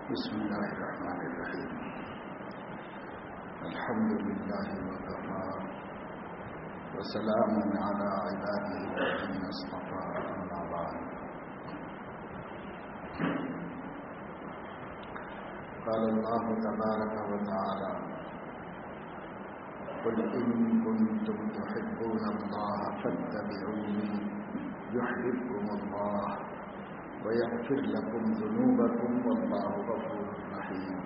بسم الله الرحمن الرحيم. الحمد لله وكفى وسلام على عباده الذين اصطفى. أما بعد، قال الله تبارك وتعالى: قل إن كنتم تحبون الله فاتبعوني يحببكم الله ويغفر لكم ذنوبكم والله غفور رحيم.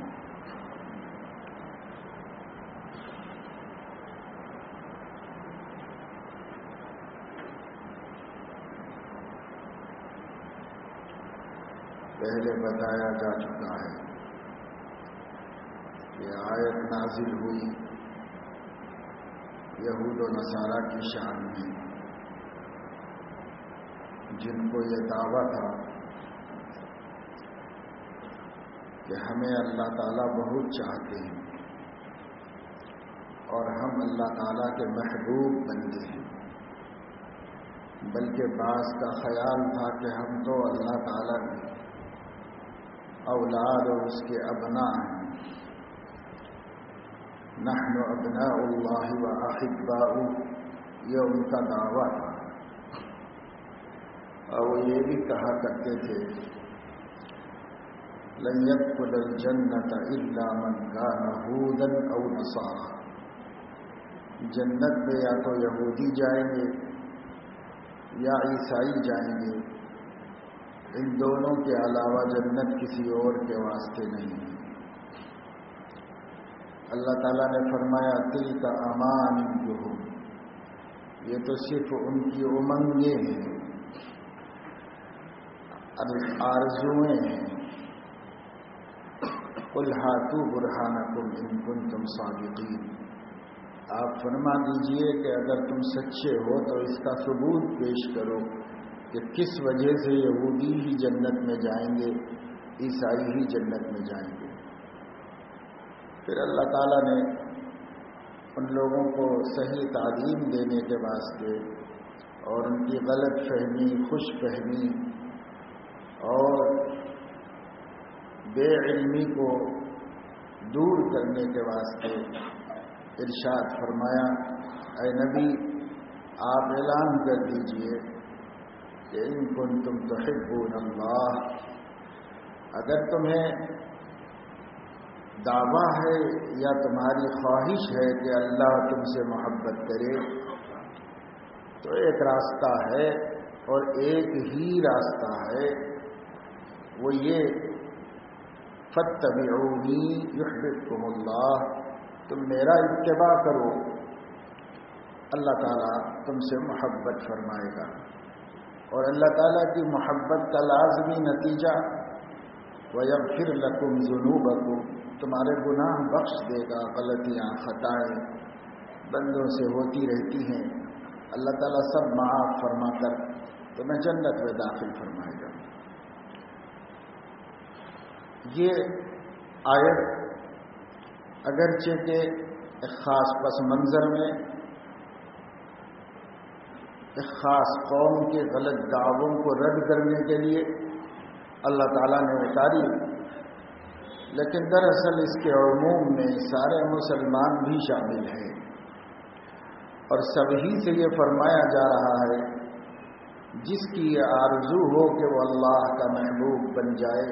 پہلے بتایا جا چکا ہے کہ آیت نازل ہوئی یہود و نصارہ کی شان میں، جن کو یہ دعویٰ تھا کہ ہمیں اللہ تعالیٰ بہت چاہتے ہیں اور ہم اللہ تعالیٰ کے محبوب بندے ہیں، بلکہ بعض کا خیال تھا کہ ہم تو اللہ تعالیٰ کے اولاد اور اس کے ابناء ہیں. نحن ابناء اللہ واحباؤہ، یہ ان کا دعویٰ تھا. اور وہ یہ بھی کہا کرتے تھے: لن يدخل الجنة الا من كان هودا او نصارى، جنت میں یا تو یہودی جائیں گے یا عیسائی جائیں گے، ان دونوں کے علاوہ جنت کسی اور کے واسطے نہیں ہے. اللہ تعالیٰ نے فرمایا: تلک امانیہم، یہ تو صرف ان کی امنگیں ہیں، آرزوئیں ہیں. قل ہاتوا برہانکم ان کنتم صادقین، آپ فرما دیجئے کہ اگر تم سچے ہو تو اس کا ثبوت پیش کرو کہ کس وجہ سے یہودی ہی جنت میں جائیں گے، عیسائی ہی جنت میں جائیں گے. پھر اللہ تعالیٰ نے ان لوگوں کو صحیح تعلیم دینے کے واسطے اور ان کی غلط فہمی، خوش فہمی اور بے علمی کو دور کرنے کے واسطے ارشاد فرمایا: اے نبی، آپ اعلان کر دیجئے کہ ان کنتم تحبون اللہ، اگر تمہیں دعویٰ ہے یا تمہاری خواہش ہے کہ اللہ تم سے محبت کرے، تو ایک راستہ ہے اور ایک ہی راستہ ہے، وہ یہ: فاتبعونی یحببکم اللہ، تم میرا اتباع کرو، اللہ تعالیٰ تم سے محبت فرمائے گا. اور اللہ تعالیٰ کی محبت کا لازمی نتیجہ وَيَغْفِرْ لَكُمْ ذُنُوبَكُمْ، تمہارے گناہ بخش دے گا. غلطیاں، خطائیں بندوں سے ہوتی رہتی ہیں، اللہ تعالیٰ سب معاف فرما کر تمہیں جنت میں داخل فرمائے گا. یہ آیت اگرچہ کہ ایک خاص پس منظر میں ایک خاص قوم کے غلط دعووں کو رد کرنے کے لیے اللہ تعالیٰ نے اتاری، لیکن دراصل اس کے عموم میں سارے مسلمان بھی شامل ہیں اور سبھی سے یہ فرمایا جا رہا ہے جس کی یہ آرزو ہو کہ وہ اللہ کا محبوب بن جائے،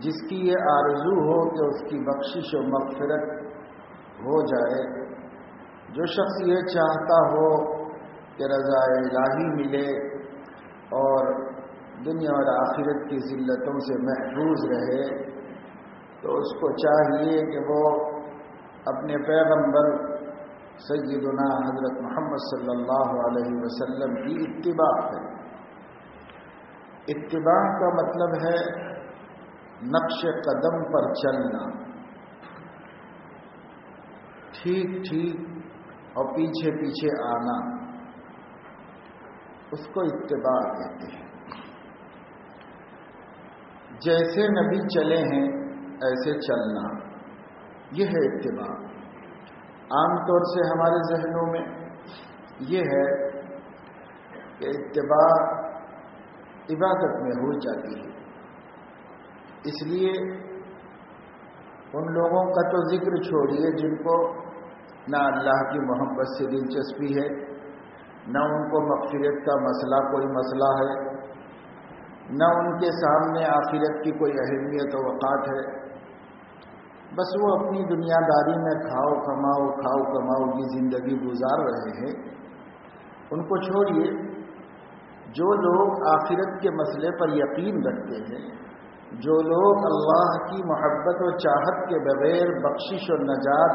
جس کی یہ آرزو ہو کہ اس کی بخشش و مغفرت ہو جائے، جو شخص یہ چاہتا ہو کہ رضا الہی ملے اور دنیا اور آخرت کی ذلتوں سے محفوظ رہے، تو اس کو چاہیے کہ وہ اپنے پیغمبر سیدنا حضرت محمد صلی اللہ علیہ وسلم کی اتباع کرے. اتباع کا مطلب ہے نقش قدم پر چلنا، ٹھیک ٹھیک اور پیچھے پیچھے آنا، اس کو اتباع کہتے ہیں. جیسے نبی چلے ہیں ایسے چلنا، یہ ہے اتباع. عام طور سے ہمارے ذہنوں میں یہ ہے کہ اتباع عبادت میں ہو جاتی ہے. اس لیے ان لوگوں کا تو ذکر چھوڑیے جن کو نہ اللہ کی محبت سے دلچسپی ہے، نہ ان کو مغفرت کا مسئلہ کوئی مسئلہ ہے، نہ ان کے سامنے آخرت کی کوئی اہمیت و وقات ہے، بس وہ اپنی دنیا داری میں کھاؤ کماؤ کی زندگی گزار رہے ہیں۔ ان کو چھوڑیے۔ جو لوگ آخرت کے مسئلے پر یقین رکھتے ہیں، جو لوگ اللہ کی محبت و چاہت کے بغیر بخشش و نجات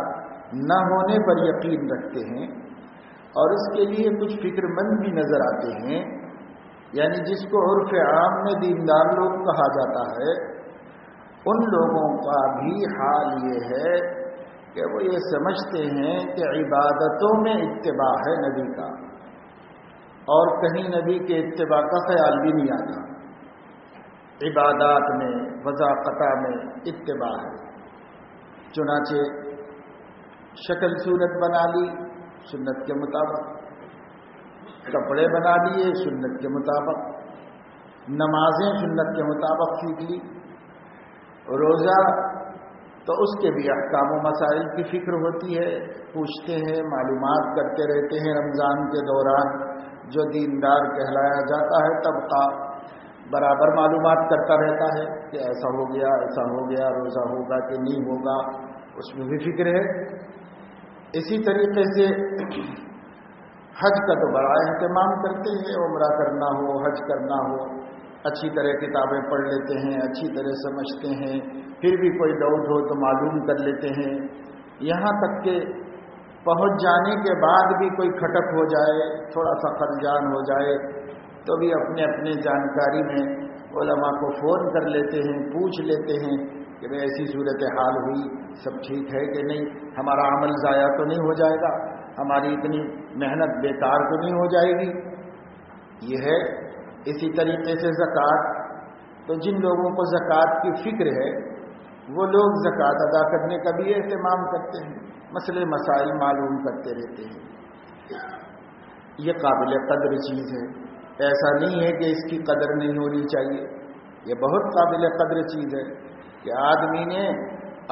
نہ ہونے پر یقین رکھتے ہیں اور اس کے لیے کچھ فکر مند بھی نظر آتے ہیں، یعنی جس کو عرف عام میں دیندار لوگ کہا جاتا ہے، ان لوگوں کا بھی حال یہ ہے کہ وہ یہ سمجھتے ہیں کہ عبادتوں میں اتباع ہے نبی کا، اور کہیں نبی کے اتباع کا خیال بھی نہیں آتا۔ عبادات میں وضاقتہ میں اتباع ہے، چنانچہ شکل صورت بنا لی سنت کے مطابق، کپڑے بنا لیے سنت کے مطابق، نمازیں سنت کے مطابق سیکھ لی، روزہ تو اس کے بھی احکام و مسائل کی فکر ہوتی ہے، پوچھتے ہیں، معلومات کرتے رہتے ہیں۔ رمضان کے دوران جو دیندار کہلایا جاتا ہے طبقہ برابر معلومات کرتا رہتا ہے کہ ایسا ہو گیا، روزہ ہوگا کہ نہیں ہوگا، اس میں بھی فکر ہے۔ اسی طریقے سے حج کا تو بڑا اہتمام کرتے ہیں، عمرہ کرنا ہو، حج کرنا ہو، اچھی طرح کتابیں پڑھ لیتے ہیں، اچھی طرح سمجھتے ہیں، پھر بھی کوئی ڈاؤٹ ہو تو معلوم کر لیتے ہیں، یہاں تک کہ پہنچ جانے کے بعد بھی کوئی کھٹک ہو جائے، تھوڑا سا خلجان ہو جائے تو بھی اپنے اپنے جانکاری میں علماء کو فون کر لیتے ہیں، پوچھ لیتے ہیں کہ بھئی ایسی صورتحال ہوئی، سب ٹھیک ہے کہ نہیں، ہمارا عمل ضائع تو نہیں ہو جائے گا، ہماری اتنی محنت بیکار تو نہیں ہو جائے گی۔ یہ ہے۔ اسی طریقے سے زکوٰۃ، تو جن لوگوں کو زکوٰۃ کی فکر ہے وہ لوگ زکوٰۃ ادا کرنے کا بھی اہتمام کرتے ہیں، مسئلے مسائل معلوم کرتے رہتے ہیں۔ یہ قابل قدر چیز ہے، ایسا نہیں ہے کہ اس کی قدر نہیں ہونی چاہیے، یہ بہت قابل قدر چیز ہے کہ آدمی نے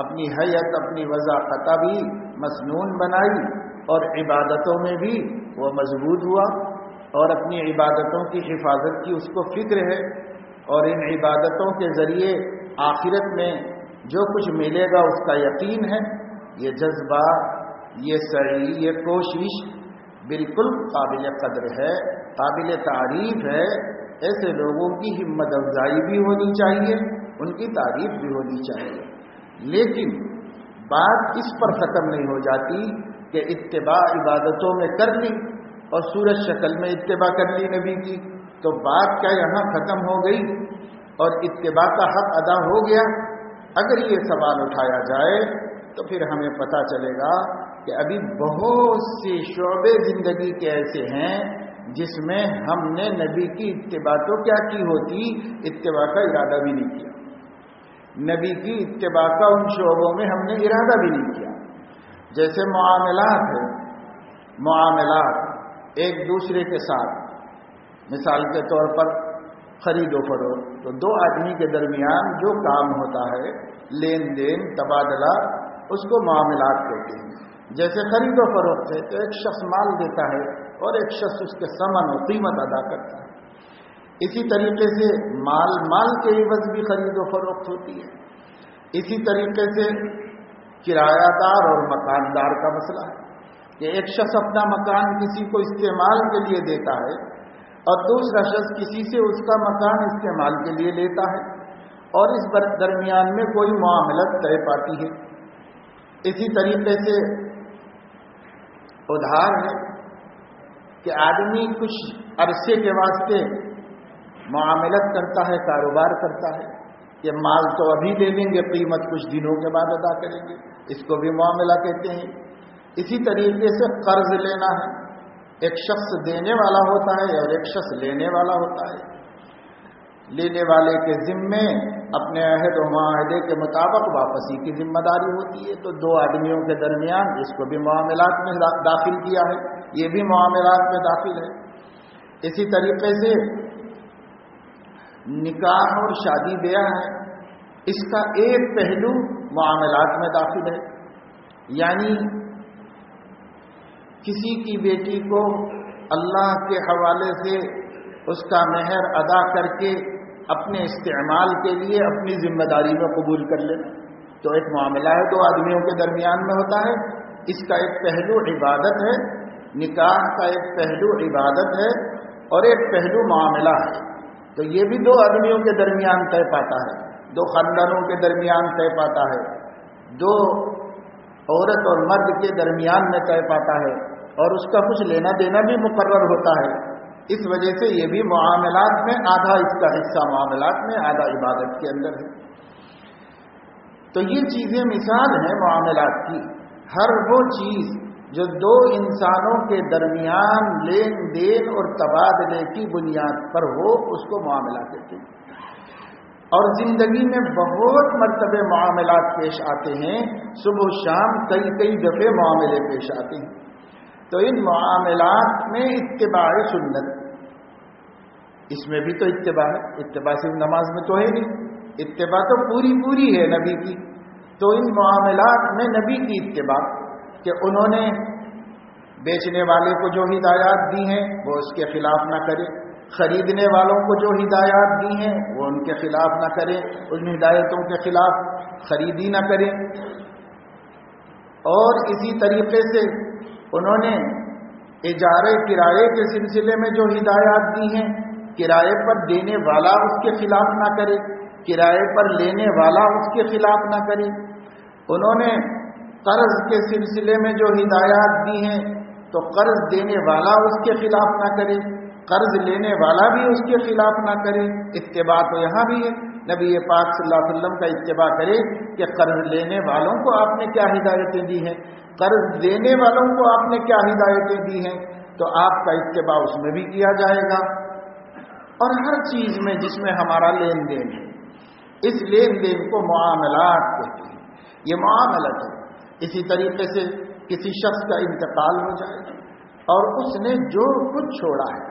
اپنی حیت، اپنی وضاقتہ بھی مسنون بنائی اور عبادتوں میں بھی وہ مضبوط ہوا، اور اپنی عبادتوں کی حفاظت کی اس کو فکر ہے، اور ان عبادتوں کے ذریعے آخرت میں جو کچھ ملے گا اس کا یقین ہے۔ یہ جذبہ، یہ سعی، یہ کوشش بالکل قابل قدر ہے، قابل تعریف ہے۔ ایسے لوگوں کی ہمت افزائی بھی ہونی چاہیے، ان کی تعریف بھی ہونی چاہیے، لیکن بات اس پر ختم نہیں ہو جاتی کہ اتباع عبادتوں میں کر لی اور صورت شکل میں اتباع کر لی نبی کی، تو بات کیا یہاں ختم ہو گئی اور اتباع کا حق ادا ہو گیا؟ اگر یہ سوال اٹھایا جائے تو پھر ہمیں پتہ چلے گا کہ ابھی بہت سے شعبے زندگی کے ایسے ہیں جس میں ہم نے نبی کی اتباع تو کیا کی ہوتی، اتباع کا ارادہ بھی نہیں کیا۔ نبی کی اتباع کا ان شعبوں میں ہم نے ارادہ بھی نہیں کیا۔ جیسے معاملات ہے، معاملات ایک دوسرے کے ساتھ، مثال کے طور پر خرید و فروخت، تو دو آدمی کے درمیان جو کام ہوتا ہے، لین دین، تبادلہ، اس کو معاملات کہتے ہیں۔ جیسے خرید و فروخت ہے تو ایک شخص مال دیتا ہے اور ایک شخص اس کے ثمن و قیمت ادا کرتا ہے۔ اسی طریقے سے مال کے عوض بھی خرید و فروخت ہوتی ہے۔ اسی طریقے سے کرایہ دار اور مکاندار کا مسئلہ ہے کہ ایک شخص اپنا مکان کسی کو استعمال کے لیے دیتا ہے اور دوسرا شخص کسی سے اس کا مکان استعمال کے لیے لیتا ہے، اور اس درمیان میں کوئی معاملت طے پاتی ہے۔ اسی طریقے سے ادھار ہے کہ آدمی کچھ عرصے کے واسطے معاملت کرتا ہے، کاروبار کرتا ہے، یہ مال تو ابھی لے لیں گے، قیمت کچھ دنوں کے بعد ادا کریں گے، اس کو بھی معاملہ کہتے ہیں۔ اسی طریقے سے قرض لینا ہے، ایک شخص دینے والا ہوتا ہے اور ایک شخص لینے والا ہوتا ہے۔ لینے والے کے ذمے اپنے عہد و معاہدے کے مطابق واپسی کی ذمہ داری ہوتی ہے، تو دو آدمیوں کے درمیان اس کو بھی معاملات میں داخل کیا ہے، یہ بھی معاملات میں داخل ہے۔ اسی طریقے سے نکاح اور شادی بیاہ ہے، اس کا ایک پہلو معاملات میں داخل ہے، یعنی کسی کی بیٹی کو اللہ کے حوالے سے اس کا مہر ادا کر کے اپنے استعمال کے لیے اپنی ذمہ داری میں قبول کر لینا، تو ایک معاملہ ہے، دو آدمیوں کے درمیان میں ہوتا ہے، اس کا ایک پہلو عبادت ہے، نکاح کا ایک پہلو عبادت ہے اور ایک پہلو معاملہ ہے، تو یہ بھی دو آدمیوں کے درمیان طے پاتا ہے، دو خاندانوں کے درمیان طے پاتا ہے، دو عورت اور مرد کے درمیان میں طے پاتا ہے، اور اس کا کچھ لینا دینا بھی مقرر ہوتا ہے۔ اس وجہ سے یہ بھی معاملات میں آدھا اس کا حصہ معاملات میں، آدھا عبادت کے اندر ہے۔ تو یہ چیزیں مثال ہیں معاملات کی، ہر وہ چیز جو دو انسانوں کے درمیان لین دین اور تبادلے کی بنیاد پر ہو اس کو معاملہ کہتے ہیں۔ اور زندگی میں بہت مرتبہ معاملات پیش آتے ہیں، صبح شام کئی دفعے معاملے پیش آتے ہیں، تو ان معاملات میں اتباع سنت، اس میں بھی تو اتباع ہے، اتباع صرف نماز میں تو ہے نہیں، اتباع تو پوری ہے نبی کی، تو ان معاملات میں نبی کی اتباع کہ انہوں نے بیچنے والے کو جو ہدایات دی ہیں وہ اس کے خلاف نہ کرے، خریدنے والوں کو جو ہدایات دی ہیں وہ ان کے خلاف نہ کرے، ان ہدایتوں کے خلاف خریدی نہ کرے، اور اسی طریقے سے انہوں نے اجارے کرائے کے سلسلے میں جو ہدایات دی ہیں، کرائے پر دینے والا اس کے خلاف نہ کرے، کرائے پر لینے والا اس کے خلاف نہ کرے۔ انہوں نے قرض کے سلسلے میں جو ہدایات دی ہیں تو قرض دینے والا اس کے خلاف نہ کرے، قرض لینے والا بھی اس کے خلاف نہ کرے۔ اتباع تو یہاں بھی ہے، نبی پاک صلی اللہ علیہ وسلم کا اتباع کرے کہ قرض لینے والوں کو آپ نے کیا ہدایتیں دی ہیں، قرض دینے والوں کو آپ نے کیا ہدایتیں دی ہیں، تو آپ کا اتباع اس میں بھی کیا جائے گا۔ اور ہر چیز میں جس میں ہمارا لین دین ہے، اس لین دین کو معاملات کہتے ہیں، یہ معاملت ہے۔ اسی طریقے سے کسی شخص کا انتقال ہو جائے اور اس نے جو کچھ چھوڑا ہے،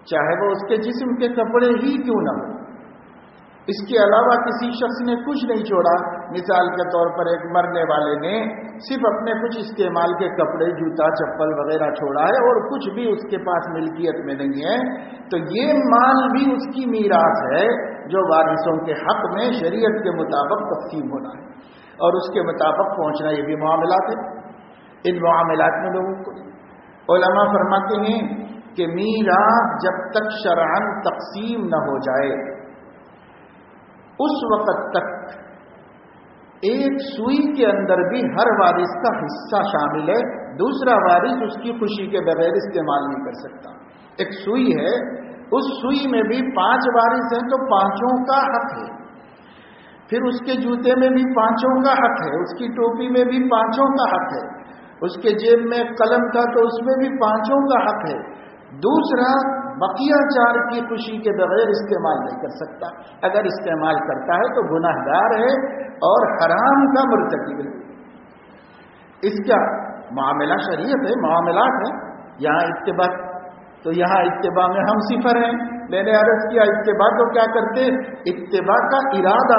چاہے وہ اس کے جسم کے کپڑے ہی کیوں نہ ہو، اس کے علاوہ کسی شخص نے کچھ نہیں چھوڑا، مثال کے طور پر ایک مرنے والے نے صرف اپنے کچھ استعمال کے کپڑے، جوتا، چپل وغیرہ چھوڑا ہے اور کچھ بھی اس کے پاس ملکیت میں نہیں ہے، تو یہ مال بھی اس کی میراث ہے جو وارثوں کے حق میں شریعت کے مطابق تقسیم ہونا ہے اور اس کے مطابق پہنچنا، یہ بھی معاملات ہے۔ ان معاملات میں لوگوں کو علماء فرماتے ہیں کہ میراث جب تک شرعاً تقسیم نہ ہو جائے اس وقت تک ایک سوئی کے اندر بھی ہر وارث کا حصہ شامل ہے، دوسرا وارث اس کی خوشی کے بغیر استعمال نہیں کر سکتا۔ ایک سوئی ہے، اس سوئی میں بھی 5 وارث ہیں تو 5 کا حق ہے، پھر اس کے جوتے میں بھی 5 کا حق ہے، اس کی ٹوپی میں بھی 5 کا حق ہے، اس کے جیب میں قلم تھا تو اس میں بھی 5 کا حق ہے، دوسرا بقیہ 4 کی خوشی کے بغیر استعمال نہیں کر سکتا، اگر استعمال کرتا ہے تو گناہ گار ہے اور حرام کا مرتکب ہے۔ اس کا معاملہ شریعت ہے، معاملات ہے، یہاں اتباع، تو یہاں اتباع میں ہم صفر ہیں۔ میں نے عرض کیا اتباع تو کیا کرتے، اتباع کا ارادہ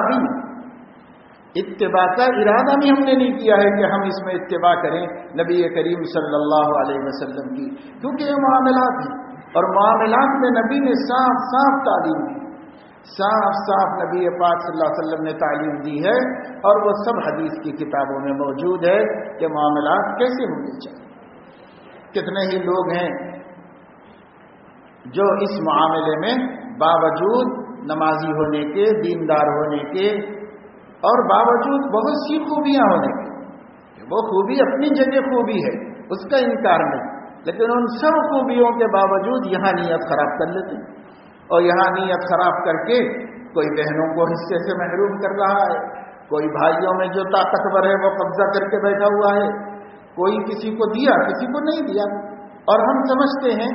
بھی ہم نے نہیں کیا ہے کہ ہم اس میں اتباع کریں نبی کریم صلی اللہ علیہ وسلم کی، کیونکہ یہ معاملات ہیں اور معاملات میں نبی نے صاف صاف تعلیم دی، صاف نبی پاک صلی اللہ علیہ وسلم نے تعلیم دی ہے، اور وہ سب حدیث کی کتابوں میں موجود ہے کہ معاملات کیسے ہونے چاہیے۔ کتنے ہی لوگ ہیں جو اس معاملے میں باوجود نمازی ہونے کے، دیندار ہونے کے اور باوجود بہت سی خوبیاں ہونے کے، وہ خوبی اپنی جگہ خوبی ہے، اس کا انکار نہیں، لیکن ان سب خوبیوں کے باوجود یہاں نیت خراب کر لیتے اور یہاں نیت خراب کر کے کوئی بہنوں کو حصے سے محروم کر رہا ہے، کوئی بھائیوں میں جو طاقتور ہے وہ قبضہ کر کے بیٹھا ہوا ہے، کوئی کسی کو دیا کسی کو نہیں دیا، اور ہم سمجھتے ہیں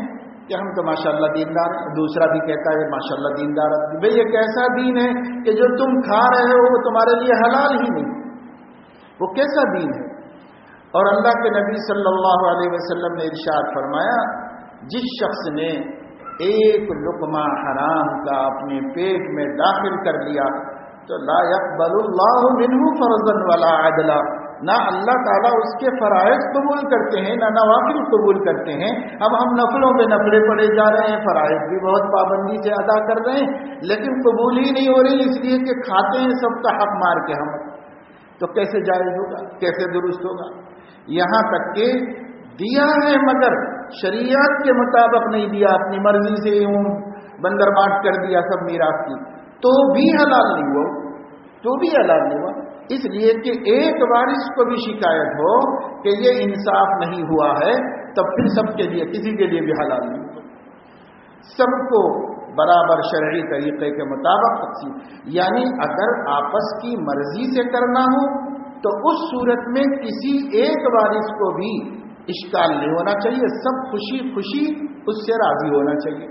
کہ ہم تو ماشاءاللہ دیندار ہیں، دوسرا بھی کہتا ہے ماشاءاللہ دیندار ہے۔ بھئی یہ کیسا دین ہے کہ جو تم کھا رہے ہو وہ تمہارے لیے حلال ہی نہیں، وہ کیسا دین ہے؟ اور اللہ کے نبی صلی اللہ علیہ وسلم نے ارشاد فرمایا، جس شخص نے ایک لقمہ حرام کا اپنے پیٹ میں داخل کر لیا تو لا يقبل اللہ منہ فرضا ولا عدلا، نہ اللہ تعالیٰ اس کے فرائض قبول کرتے ہیں نہ نوافل قبول کرتے ہیں۔ اب ہم نفلوں پہ نفلیں پڑے جا رہے ہیں، فرائض بھی بہت پابندی سے ادا کر رہے ہیں، لیکن قبول ہی نہیں ہو رہی، اس لیے کہ کھاتے ہیں سب کا حق مار کے ہم، تو کیسے جائز ہوگا، کیسے درست ہوگا؟ یہاں تک کہ دیا ہے مگر شریعت کے مطابق نہیں دیا، اپنی مرضی سے یوں بندر بانٹ کر دیا سب میراث کی، تو بھی حلال نہیں ہوا، تو بھی حلال نہیں ہوا، اس لیے کہ ایک وارث کو بھی شکایت ہو کہ یہ انصاف نہیں ہوا ہے، تب پھر سب کے لیے، کسی کے لیے بھی حلال نہیں ہوا، سب کو برابر شرعی طریقے کے مطابق تقسیم۔ یعنی اگر آپس کی مرضی سے کرنا ہو تو اس صورت میں کسی ایک وارث کو بھی اشکال نہیں ہونا چاہیے، سب خوشی خوشی اس سے راضی ہونا چاہیے،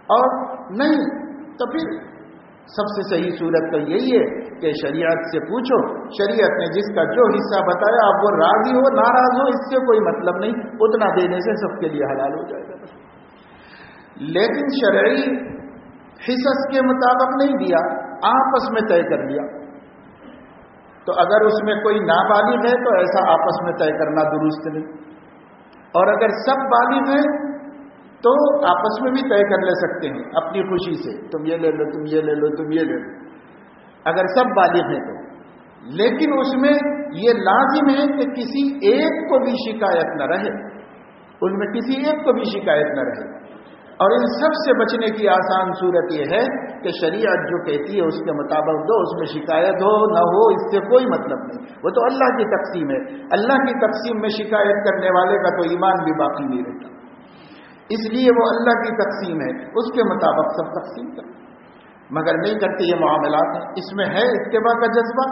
اور نہیں تو پھر سب سے صحیح صورت تو یہی ہے کہ شریعت سے پوچھو، شریعت نے جس کا جو حصہ بتایا اب وہ راضی ہو ناراض ہو اس سے کوئی مطلب نہیں، اتنا دینے سے سب کے لیے حلال ہو جائے گا۔ لیکن شرعی حصص کے مطابق نہیں دیا، آپس میں طے کر لیا، تو اگر اس میں کوئی نابالغ ہے تو ایسا آپس میں طے کرنا درست نہیں، اور اگر سب بالغ ہیں تو آپس میں بھی طے کر لے سکتے ہیں اپنی خوشی سے، تم یہ لے لو، تم یہ لے لو، تم یہ لے لو، اگر سب بالغ ہیں تو۔ لیکن اس میں یہ لازم ہے کہ کسی ایک کو بھی شکایت نہ رہے، ان میں کسی ایک کو بھی شکایت نہ رہے، اور ان سب سے بچنے کی آسان صورت یہ ہے کہ شریعت جو کہتی ہے اس کے مطابق دو، اس میں شکایت ہو نہ ہو اس سے کوئی مطلب نہیں، وہ تو اللہ کی تقسیم ہے، اللہ کی تقسیم میں شکایت کرنے والے کا تو ایمان بھی باقی نہیں رہتا، اس لیے وہ اللہ کی تقسیم ہے، اس کے مطابق سب تقسیم کرتے، مگر نہیں کرتے، یہ معاملات ہیں، اس میں ہے اتباع کا جذبہ،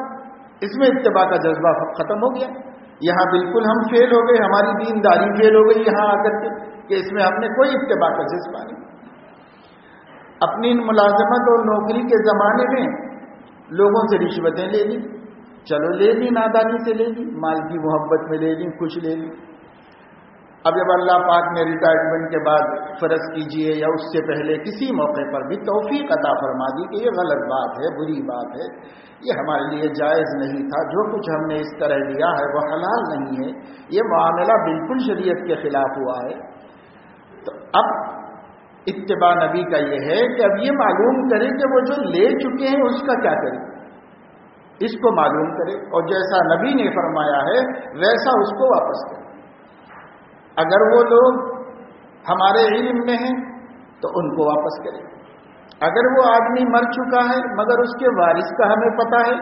اس میں اتباع کا جذبہ ختم ہو گیا، یہاں بالکل ہم فیل ہو گئے، ہماری دینداری فیل ہو گئی یہاں آ کر کے کہ اس میں ہم نے کوئی اتباع کا جذبہ نہیں۔ اپنی ملازمت اور نوکری کے زمانے میں لوگوں سے رشوتیں لے لی، چلو لے لی، نادانی سے لے لی، مال کی محبت میں لے لی، کچھ لے لی، اب جب اللہ پاک نے ریٹائرمنٹ کے بعد فرض کیجئے یا اس سے پہلے کسی موقع پر بھی توفیق عطا فرما دی کہ یہ غلط بات ہے، بری بات ہے، یہ ہمارے لیے جائز نہیں تھا، جو کچھ ہم نے اس طرح لیا ہے وہ حلال نہیں ہے، یہ معاملہ بالکل شریعت کے خلاف ہوا ہے، تو اب اتباع نبی کا یہ ہے کہ اب یہ معلوم کرے کہ وہ جو لے چکے ہیں اس کا کیا کرے، اس کو معلوم کرے، اور جیسا نبی نے فرمایا ہے ویسا اس کو واپس کرے۔ اگر وہ لوگ ہمارے علم میں ہیں تو ان کو واپس کریں، اگر وہ آدمی مر چکا ہے مگر اس کے وارث کا ہمیں پتہ ہے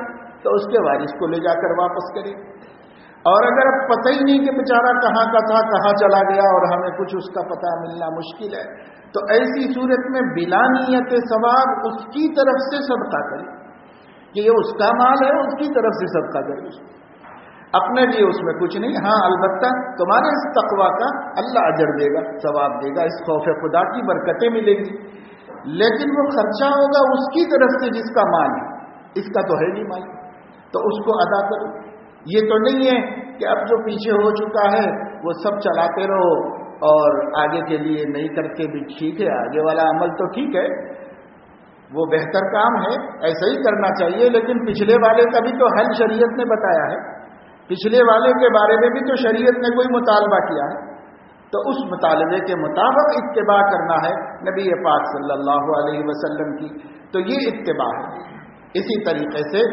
تو اس کے وارث کو لے جا کر واپس کریں، اور اگر اب پتہ ہی نہیں کہ بیچارہ کہاں کا تھا کہاں چلا گیا اور ہمیں کچھ اس کا پتہ ملنا مشکل ہے، تو ایسی صورت میں بلا نیت ثواب اس کی طرف سے صدقہ کریں کہ یہ اس کا مال ہے، اس کی طرف سے صدقہ کریں، اپنے لیے اس میں کچھ نہیں، ہاں البتہ تمہارے اس تقوی کا اللہ اجر دے گا، ثواب دے گا، اس خوف خدا کی برکتیں ملیں گی، لیکن وہ خرچہ ہوگا اس کی طرف سے جس کا مال ہے، اس کا تو ہے نہیں مال، تو اس کو ادا کرو۔ یہ تو نہیں ہے کہ اب جو پیچھے ہو چکا ہے وہ سب چلاتے رہو اور آگے کے لیے نہیں کرتے بھی ٹھیک ہے، آگے والا عمل تو ٹھیک ہے، وہ بہتر کام ہے، ایسا ہی کرنا چاہیے، لیکن پچھلے والے کا بھی تو حل شریعت نے بتایا ہے، پچھلے والے کے بارے میں بھی تو شریعت نے کوئی مطالبہ کیا ہے، تو اس مطالبے کے مطابق اتباع کرنا ہے نبی پاک صلی اللہ علیہ وسلم کی، تو یہ اتباع ہے۔ اسی طریقے سے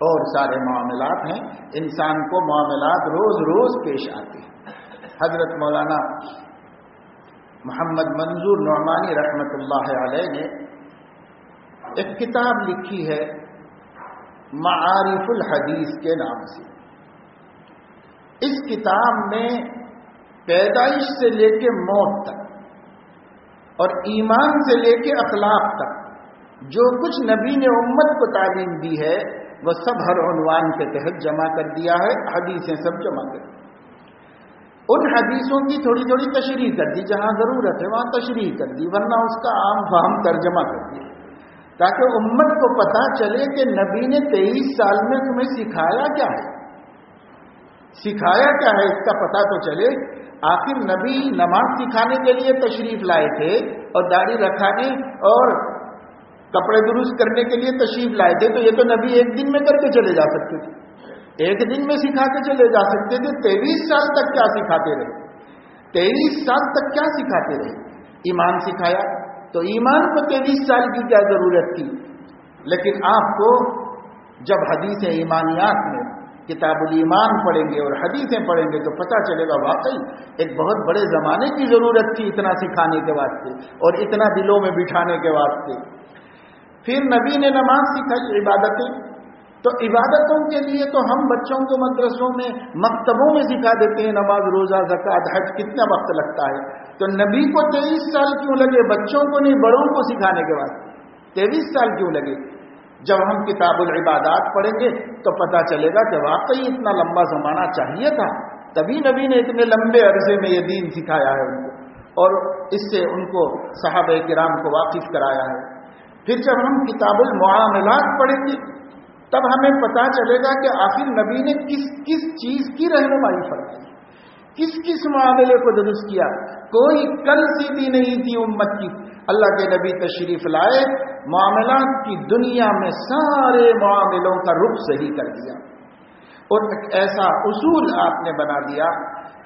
اور سارے معاملات ہیں، انسان کو معاملات روز روز پیش آتے ہیں۔ حضرت مولانا محمد منظور نعمانی رحمۃ اللہ علیہ نے ایک کتاب لکھی ہے معارف الحدیث کے نام سے، اس کتاب میں پیدائش سے لے کے موت تک اور ایمان سے لے کے اخلاق تک جو کچھ نبی نے امت کو تعلیم دی ہے وہ سب ہر عنوان کے تحت جمع کر دیا ہے، حدیثیں سب جمع کر دی، ان حدیثوں کی تھوڑی تھوڑی تشریح کر دی، جہاں ضرورت ہے وہاں تشریح کر دی، ورنہ اس کا عام فہم ترجمہ کر دیا، تاکہ امت کو پتہ چلے کہ نبی نے 23 سال میں تمہیں سکھایا کیا ہے، سکھایا کیا ہے اس کا پتہ تو چلے۔ آخر نبی نماز سکھانے کے لیے تشریف لائے تھے اور داڑھی رکھانے اور کپڑے درست کرنے کے لیے تشریف لائے تھے تو یہ تو نبی ایک دن میں کر کے چلے جا سکتے تھے, ایک دن میں سکھا کے چلے جا سکتے تھے. 23 سال تک کیا سکھاتے رہے, 23 سال تک کیا سکھاتے رہے. ایمان سکھایا تو ایمان کو 23 سال کی کیا ضرورت تھی. لیکن آپ کو جب حدیث ایمانیات میں کتاب الایمان پڑھیں گے اور حدیثیں پڑھیں گے تو پتہ چلے گا واقعی ایک بہت بڑے زمانے کی ضرورت تھی اتنا سکھانے کے واسطے اور اتنا دلوں میں بٹھانے کے واسطے. پھر نبی نے نماز سکھائی, عبادتیں. تو عبادتوں کے لیے تو ہم بچوں کو مدرسوں میں مکتبوں میں سکھا دیتے ہیں نماز, روزہ, زکوٰۃ, حج, کتنا وقت لگتا ہے. تو نبی کو 23 سال کیوں لگے, بچوں کو نہیں بڑوں کو سکھانے کے واسطے 23 سال کیوں لگے. جب ہم کتاب العبادات پڑھیں گے تو پتہ چلے گا کہ واقعی اتنا لمبا زمانہ چاہیے تھا, تبھی نبی نے اتنے لمبے عرصے میں یہ دین سکھایا ہے ان کو اور اس سے ان کو صحابہ کرام کو واقف کرایا ہے. پھر جب ہم کتاب المعاملات پڑھیں گے تب ہمیں پتہ چلے گا کہ آخر نبی نے کس کس چیز کی رہنمائی فرمائی, کس کس معاملے کو درست کیا. کوئی کل سیدھی نہیں تھی امت کی. اللہ کے نبی تشریف لائے, معاملات کی دنیا میں سارے معاملوں کا رخ صحیح کر دیا اور ایک ایسا اصول آپ نے بنا دیا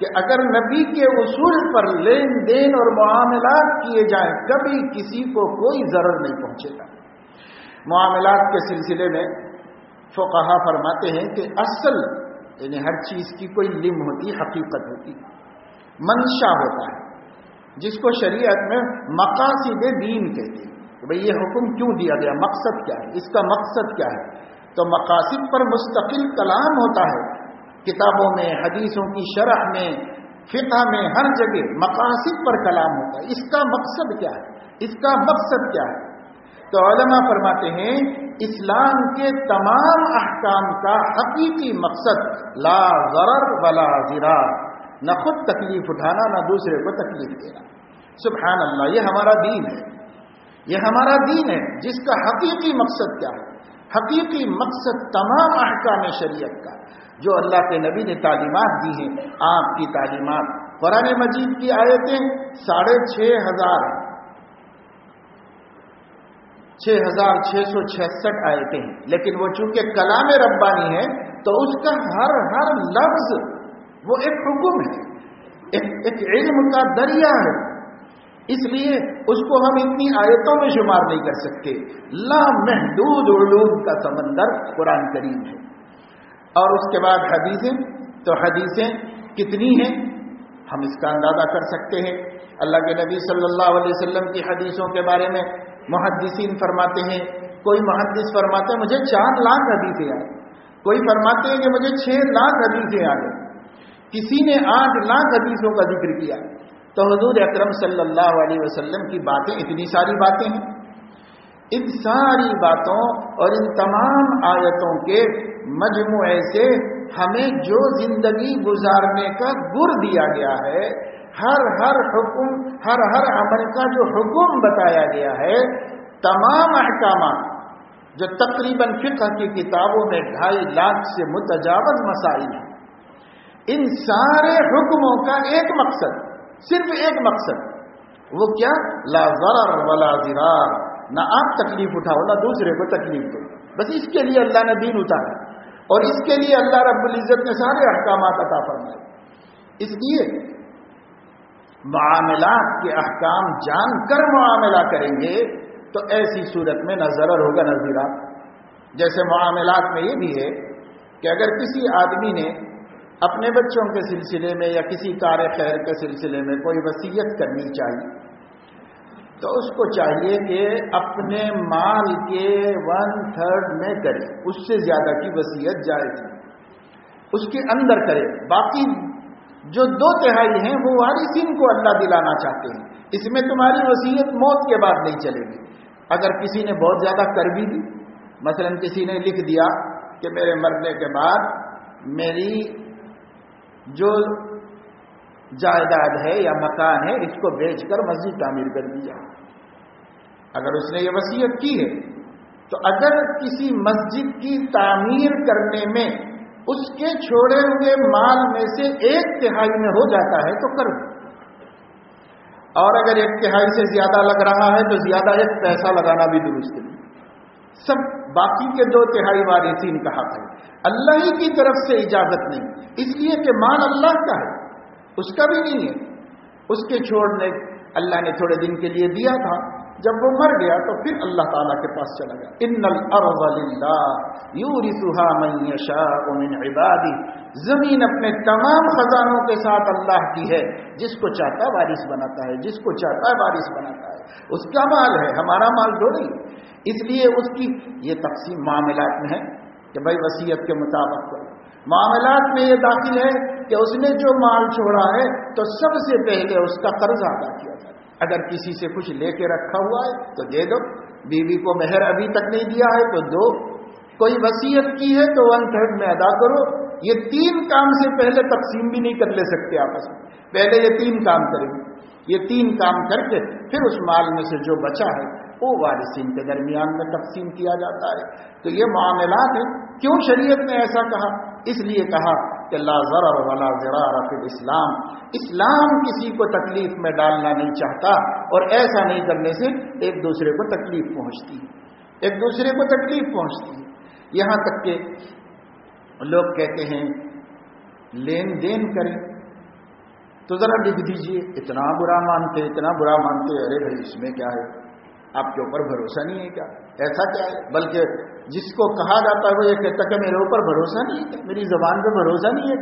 کہ اگر نبی کے اصول پر لین دین اور معاملات کیے جائیں کبھی کسی کو کوئی ضرر نہیں پہنچے گا. معاملات کے سلسلے میں فقہا فرماتے ہیں کہ اصل یعنی ہر چیز کی کوئی لم ہوتی, حقیقت ہوتی, منشا ہوتا ہے جس کو شریعت میں مقاصد دین کہتے ہیں کہ بھئی یہ حکم کیوں دیا گیا, مقصد کیا ہے, اس کا مقصد کیا ہے. تو مقاصد پر مستقل کلام ہوتا ہے کتابوں میں, حدیثوں کی شرح میں, فقہ میں, ہر جگہ مقاصد پر کلام ہوتا ہے. اس کا مقصد کیا ہے, اس کا مقصد کیا ہے. تو علماء فرماتے ہیں اسلام کے تمام احکام کا حقیقی مقصد لا ضرر ولا ضرار, نہ خود تکلیف اٹھانا نہ دوسرے کو تکلیف دینا. سبحان اللہ, یہ ہمارا دین ہے, یہ ہمارا دین ہے جس کا حقیقی مقصد کیا ہے. حقیقی مقصد تمام احکام شریعت کا جو اللہ کے نبی نے تعلیمات دی ہیں, آپ کی تعلیمات, قرآن مجید کی آیتیں 6,500 6,666 آیتیں ہیں, لیکن وہ چونکہ کلام ربانی ہے تو اس کا ہر لفظ وہ ایک حکم ہے, ایک علم کا دریا ہے. اس لیے اس کو ہم اتنی آیتوں میں شمار نہیں کر سکتے. لا محدود علوم کا سمندر قرآن کریم ہے. اور اس کے بعد حدیثیں, تو حدیثیں کتنی ہیں ہم اس کا اندازہ کر سکتے ہیں. اللہ کے نبی صلی اللہ علیہ وسلم کی حدیثوں کے بارے میں محدثین فرماتے ہیں, کوئی محدث فرماتے ہیں مجھے 4 لاکھ حدیثیں آئیں, کوئی فرماتے ہیں کہ مجھے 6 لاکھ حدیثیں آ گئی, کسی نے 8 لاکھ حدیثوں کا ذکر کیا. تو حضور اکرم صلی اللہ علیہ وسلم کی باتیں اتنی ساری باتیں ہیں. ان ساری باتوں اور ان تمام آیتوں کے مجموعے سے ہمیں جو زندگی گزارنے کا گر دیا گیا ہے, ہر حکم, ہر عمل کا جو حکم بتایا گیا ہے, تمام احکامات جو تقریباً فقہ کی کتابوں میں 2.5 لاکھ سے متجاوز مسائل ہیں, ان سارے حکموں کا ایک مقصد, صرف ایک مقصد, وہ کیا, لا ضرر ولا ضرار, نہ آپ تکلیف اٹھاؤ نہ دوسرے کو تکلیف دو. بس اس کے لیے اللہ نے دین اتارا اور اس کے لیے اللہ رب العزت نے سارے احکامات عطا فرمائے. اس لیے معاملات کے احکام جان کر معاملہ کریں گے تو ایسی صورت میں نہ ضرر ہوگا نہ ضرار. جیسے معاملات میں یہ بھی ہے کہ اگر کسی آدمی نے اپنے بچوں کے سلسلے میں یا کسی کار خیر کے سلسلے میں کوئی وصیت کرنی چاہیے تو اس کو چاہیے کہ اپنے مال کے 1/3 میں کرے, اس سے زیادہ کی وصیت جائز ہے, اس کے اندر کرے. باقی جو 2/3 ہیں وہ وارثین کو اللہ دلانا چاہتے ہیں. اس میں تمہاری وصیت موت کے بعد نہیں چلے گی. اگر کسی نے بہت زیادہ کر بھی دی, مثلا کسی نے لکھ دیا کہ میرے مرنے کے بعد میری جو جائیداد ہے یا مکان ہے اس کو بیچ کر مسجد تعمیر کر دی جائے, اگر اس نے یہ وصیت کی ہے تو اگر کسی مسجد کی تعمیر کرنے میں اس کے چھوڑے ہوئے مال میں سے 1/3 میں ہو جاتا ہے تو کر دو. اور اگر 1/3 سے زیادہ لگ رہا ہے تو زیادہ 1 پیسہ لگانا بھی درست نہیں. سب باقی کے 2/3 وارثین کا حق ہے. اللہ ہی کی طرف سے اجازت نہیں، اس لیے کہ مال اللہ کا ہے، اس کا بھی نہیں ہے. اس کے چھوڑنے اللہ نے تھوڑے دن کے لیے دیا تھا، جب وہ مر گیا تو پھر اللہ تعالیٰ کے پاس چلا گیا. ان الارض للہ یورثها من یشاء من عبادہ، زمین اپنے تمام خزانوں کے ساتھ اللہ کی ہے، جس کو چاہتا ہے وارث بناتا ہے، جس کو چاہتا ہے وارث بناتا ہے. اس کا مال ہے، ہمارا مال تھوڑی. اس لیے اس کی یہ تقسیم معاملات میں ہے کہ بھائی وصیت کے مطابق کرو. معاملات میں یہ داخل ہے کہ اس نے جو مال چھوڑا ہے تو سب سے پہلے اس کا قرض ادا کیا جائے. اگر کسی سے کچھ لے کے رکھا ہوا ہے تو دے دو، بیوی کو مہر ابھی تک نہیں دیا ہے تو دو، کوئی وصیت کی ہے تو 1/3 میں ادا کرو. یہ 3 کام سے پہلے تقسیم بھی نہیں کر لے سکتے آپس میں. پہلے یہ 3 کام کریں گے، یہ 3 کام کر کے پھر اس مال میں سے جو بچا ہے وہ وارثین کے درمیان میں تقسیم کیا جاتا ہے. تو یہ معاملات ہیں. کیوں شریعت نے ایسا کہا؟ اس لیے کہا کہ لا ضرر ولا ضرار فی الاسلام. اسلام کسی کو تکلیف میں ڈالنا نہیں چاہتا، اور ایسا نہیں کرنے سے ایک دوسرے کو تکلیف پہنچتی ہے، ایک دوسرے کو تکلیف پہنچتی ہے. یہاں تک کہ لوگ کہتے ہیں لین دین کریں تو ذرا لکھ دیجئے. اتنا برا مانتے، اتنا برا مانتے. ارے بھائی اس میں کیا ہے، آپ کے اوپر بھروسہ نہیں ہے کیا؟ ایسا کیا ہے؟ بلکہ جس کو کہا جاتا ہے وہ یہ کہتا کہ میرے اوپر بھروسہ نہیں ہے، میری زبان پہ بھروسہ نہیں ہے.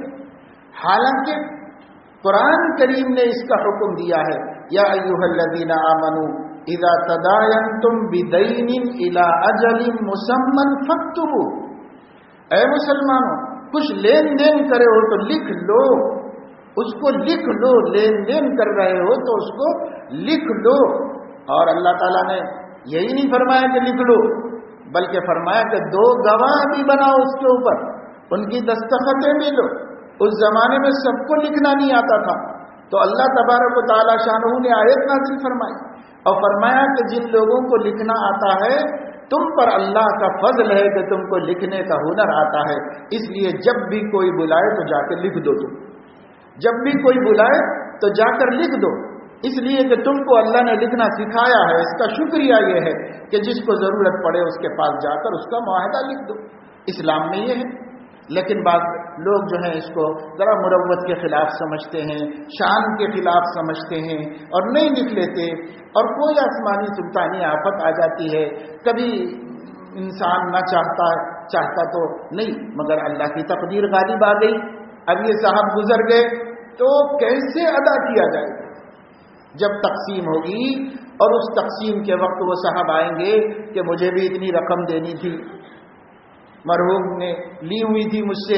حالانکہ قرآن کریم نے اس کا حکم دیا ہے، یا ایھا الذین آمنوا اذا تداینتم بدین الی اجل مسمى فاکتبوا. اے مسلمانوں، کچھ لین دین کرے ہو تو لکھ لو، اس کو لکھ لو. لین دین کر رہے ہو تو اس کو لکھ لو. اور اللہ تعالیٰ نے یہی نہیں فرمایا کہ لکھ لو، بلکہ فرمایا کہ 2 گواہ بھی بناؤ اس کے اوپر، ان کی دستخطیں بھی لو. اس زمانے میں سب کو لکھنا نہیں آتا تھا، تو اللہ تبارک و تعالیٰ شانہ نے آیت نازل فرمائی اور فرمایا کہ جن لوگوں کو لکھنا آتا ہے تم پر اللہ کا فضل ہے کہ تم کو لکھنے کا ہنر آتا ہے. اس لیے جب بھی کوئی بلائے تو جا کے لکھ دو. تم جب بھی کوئی بلائے تو جا کر لکھ دو، اس لیے کہ تم کو اللہ نے لکھنا سکھایا ہے. اس کا شکریہ یہ ہے کہ جس کو ضرورت پڑے اس کے پاس جا کر اس کا معاہدہ لکھ دو. اسلام میں یہ ہے. لیکن بعض لوگ جو ہیں اس کو ذرا مروت کے خلاف سمجھتے ہیں، شان کے خلاف سمجھتے ہیں اور نہیں لکھ لیتے. اور کوئی آسمانی سلطانی آفت آ جاتی ہے، کبھی انسان نہ چاہتا تو نہیں، مگر اللہ کی تقدیر غالب آ گئی. اب یہ صاحب گزر گئے تو کیسے ادا کیا جائے گا؟ جب تقسیم ہوگی اور اس تقسیم کے وقت وہ صاحب آئیں گے کہ مجھے بھی اتنی رقم دینی تھی، مرحوم نے لی ہوئی تھی مجھ سے،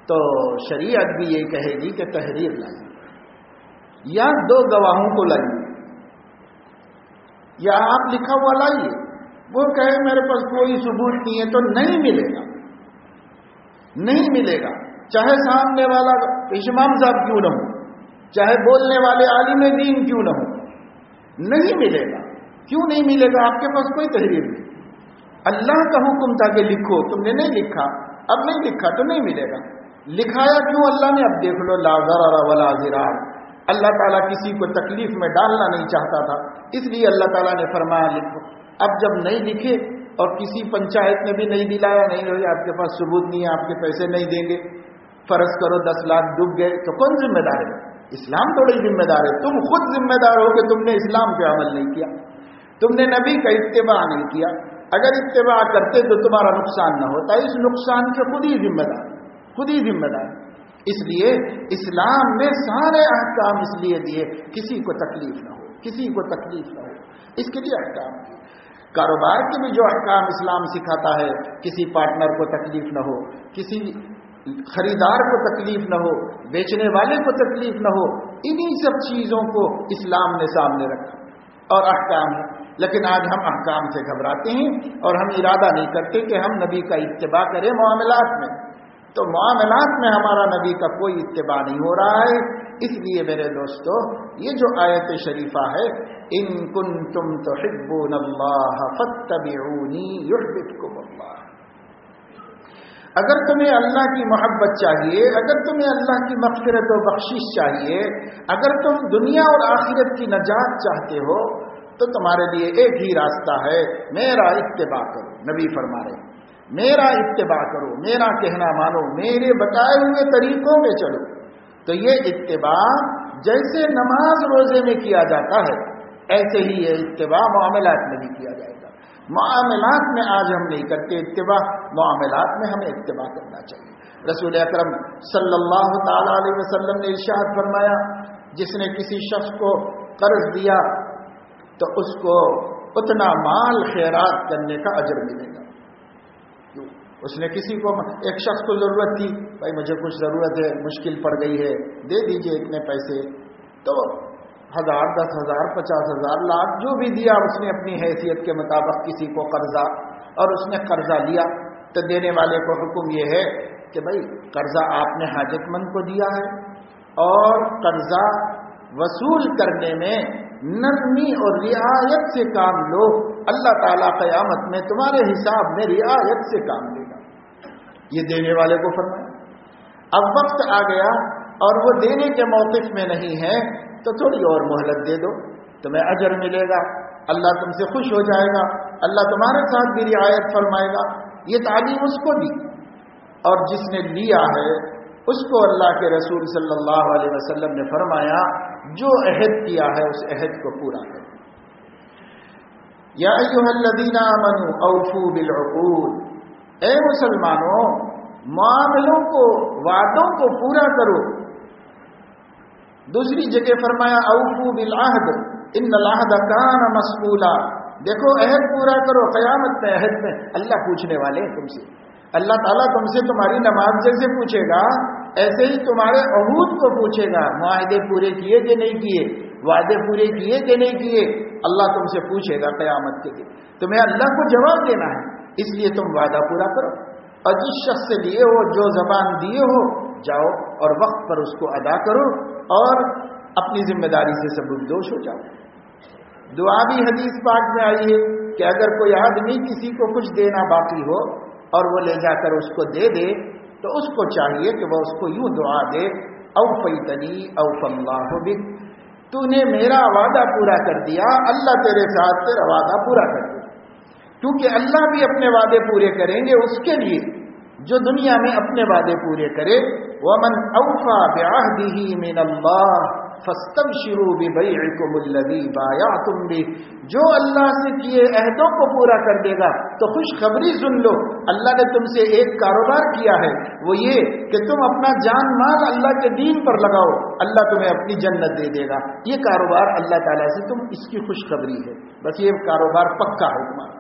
تو شریعت بھی یہ کہے گی کہ تحریر لائیے یا 2 گواہوں کو لائیے یا آپ لکھا ہوا لائیے. وہ کہے میرے پاس کوئی ثبوت نہیں ہے تو نہیں ملے گا، نہیں ملے گا. چاہے سامنے والا امام صاحب کیوں نہ ہو، چاہے بولنے والے عالم دین کیوں نہ ہو، نہیں ملے گا. کیوں نہیں ملے گا؟ آپ کے پاس کوئی تحریر نہیں. اللہ کا حکم تھا کہ لکھو، تم نے نہیں لکھا، اب نہیں لکھا تو نہیں ملے گا. لکھایا کیوں اللہ نے؟ اب دیکھ لو، لا ضرر ولا ضرار. اللہ تعالیٰ کسی کو تکلیف میں ڈالنا نہیں چاہتا تھا، اس لیے اللہ تعالیٰ نے فرمایا لکھو. اب جب نہیں لکھے اور کسی پنچایت نے بھی نہیں دلایا، نہیں ہوئی، آپ کے پاس ثبوت نہیں ہے، آپ کے پیسے نہیں دیں گے، فرض کرو 10 لاکھ ڈوب گئے، تو کون ذمہ دار ہے؟ اسلام تھوڑی ذمہ دار ہے. تم خود ذمہ دار ہو کہ تم نے اسلام پہ عمل نہیں کیا، تم نے نبی کا اتباع نہیں کیا. اگر اتباع کرتے تو تمہارا نقصان نہ ہوتا. اس نقصان کے خود ہی ذمہ دار، خود ہی ذمہ دار. اس لیے اسلام میں سارے احکام اس لیے دیے کسی کو تکلیف نہ ہو، کسی کو تکلیف نہ ہو، اس کے لیے احکام دیے. کاروبار کے بھی جو احکام اسلام سکھاتا ہے، کسی پارٹنر کو تکلیف نہ ہو، کسی خریدار کو تکلیف نہ ہو، بیچنے والے کو تکلیف نہ ہو، انہی سب چیزوں کو اسلام نے سامنے رکھا اور احکام ہے. لیکن آج ہم احکام سے گھبراتے ہیں اور ہم ارادہ نہیں کرتے کہ ہم نبی کا اتباع کریں معاملات میں. تو معاملات میں ہمارا نبی کا کوئی اتباع نہیں ہو رہا ہے. اس لیے میرے دوستو، یہ جو آیت شریفہ ہے، ان کنتم تحبون اللہ فاتبعونی یحببکم اللہ، اگر تمہیں اللہ کی محبت چاہیے، اگر تمہیں اللہ کی مغفرت و بخشش چاہیے، اگر تم دنیا اور آخرت کی نجات چاہتے ہو، تو تمہارے لیے ایک ہی راستہ ہے، میرا اتباع کرو۔ نبی فرما رہے ہیں میرا اتباع کرو، میرا کہنا مانو، میرے بتائے ہوئے طریقوں پہ چلو۔ تو یہ اتباع جیسے نماز روزے میں کیا جاتا ہے، ایسے ہی یہ اتباع معاملات میں بھی کیا جائے گا۔ معاملات میں آج ہم نہیں کرتے اتباع، معاملات میں ہمیں اتباع کرنا چاہیے۔ رسول اکرم صلی اللہ تعالی علیہ وسلم نے ارشاد فرمایا، جس نے کسی شخص کو قرض دیا تو اس کو اتنا مال خیرات کرنے کا اجر ملے گا۔ اس نے کسی کو، ایک شخص کو ضرورت تھی، بھائی مجھے کچھ ضرورت ہے، مشکل پڑ گئی ہے، دے دیجئے اتنے پیسے، تو 1000 10,000 50,000 لاکھ جو بھی دیا اس نے اپنی حیثیت کے مطابق کسی کو قرضہ، اور اس نے قرضہ لیا تو دینے والے کو حکم یہ ہے کہ بھائی قرضہ آپ نے حاجت مند کو دیا ہے، اور قرضہ وصول کرنے میں نرمی اور رعایت سے کام لو، اللہ تعالیٰ قیامت میں تمہارے حساب میں رعایت سے کام لے گا۔ یہ دینے والے کو فرمایا۔ اب وقت آ گیا اور وہ دینے کے موقف میں نہیں ہے تو تھوڑی اور مہلت دے دو، تمہیں اجر ملے گا، اللہ تم سے خوش ہو جائے گا، اللہ تمہارے ساتھ بھی رعایت فرمائے گا۔ یہ تعلیم اس کو دی، اور جس نے لیا ہے اس کو اللہ کے رسول صلی اللہ علیہ وسلم نے فرمایا جو عہد کیا ہے اس عہد کو پورا کرو۔ یا ایھا الذین آمنوا اوفوا بالعقود، اے مسلمانوں معاملوں کو، وعدوں کو پورا کرو۔ دوسری جگہ فرمایا اوفوا بالعہد ان العہد کان مسئولا، دیکھو عہد پورا کرو، قیامت میں عہد میں اللہ پوچھنے والے ہیں تم سے۔ اللہ تعالیٰ تم سے تمہاری نماز جیسے پوچھے گا، ایسے ہی تمہارے عہود کو پوچھے گا، معاہدے پورے کیے کہ نہیں کیے، وعدے پورے کیے کہ نہیں کیے، اللہ تم سے پوچھے گا قیامت کے دن۔ تمہیں اللہ کو جواب دینا ہے، اس لیے تم وعدہ پورا کرو، اور جس شخص سے لیے ہو، جو زبان دیے ہو، جاؤ اور وقت پر اس کو ادا کرو، اور اپنی ذمہ داری سے سبکدوش ہو جاؤ۔ دعا بھی حدیث پاک میں آئی ہے کہ اگر کوئی آدمی کسی کو کچھ دینا باقی ہو اور وہ لے جا کر اس کو دے دے، تو اس کو چاہیے کہ وہ اس کو یوں دعا دے، اوفیتنی اوفی اللہ بک، تو نے میرا وعدہ پورا کر دیا، اللہ تیرے ساتھ تیرا وعدہ پورا کر دیا۔ کیونکہ اللہ بھی اپنے وعدے پورے کریں گے اس کے لیے جو دنیا میں اپنے وعدے پورے کرے۔ ومن اوفى بعہدہ من اللہ فاستبشروا ببیعکم الذی بایعتم بہ، جو اللہ سے کیے عہدوں کو پورا کر دے گا تو خوشخبری سن لو، اللہ نے تم سے ایک کاروبار کیا ہے، وہ یہ کہ تم اپنا جان مال اللہ کے دین پر لگاؤ، اللہ تمہیں اپنی جنت دے دے گا۔ یہ کاروبار اللہ تعالیٰ سے تم اس کی خوشخبری ہے، بس یہ کاروبار پکا ہے تمہارا،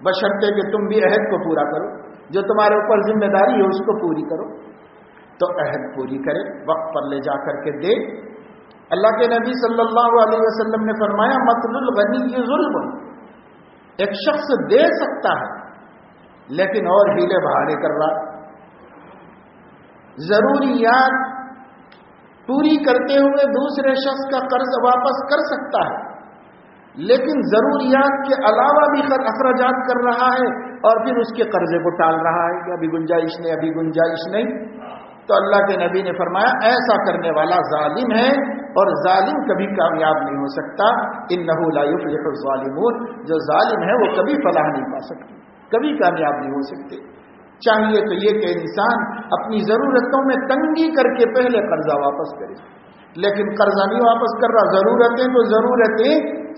بشرطے کہ تم بھی عہد کو پورا کرو، جو تمہارے اوپر ذمہ داری ہے اس کو پوری کرو۔ تو عہد پوری کرے، وقت پر لے جا کر کے دے۔ اللہ کے نبی صلی اللہ علیہ وسلم نے فرمایا مطل الغنی ظلم، ایک شخص دے سکتا ہے لیکن اور ہیلے بہانے کر رہا، ضروریات پوری کرتے ہوئے دوسرے شخص کا قرض واپس کر سکتا ہے لیکن ضروریات کے علاوہ بھی اخراجات کر رہا ہے اور پھر اس کے قرضے کو ٹال رہا ہے کہ ابھی گنجائش نہیں، ابھی گنجائش نہیں۔ تو اللہ کے نبی نے فرمایا ایسا کرنے والا ظالم ہے، اور ظالم کبھی کامیاب نہیں ہو سکتا۔ انہ لا یفلح الظالمون، جو ظالم ہے وہ کبھی فلاح نہیں پا سکتے، کبھی کامیاب نہیں ہو سکتے۔ چاہیے تو یہ کہ انسان اپنی ضرورتوں میں تنگی کر کے پہلے قرضہ واپس کرے، لیکن قرضہ نہیں واپس کر رہا، ضرورتیں تو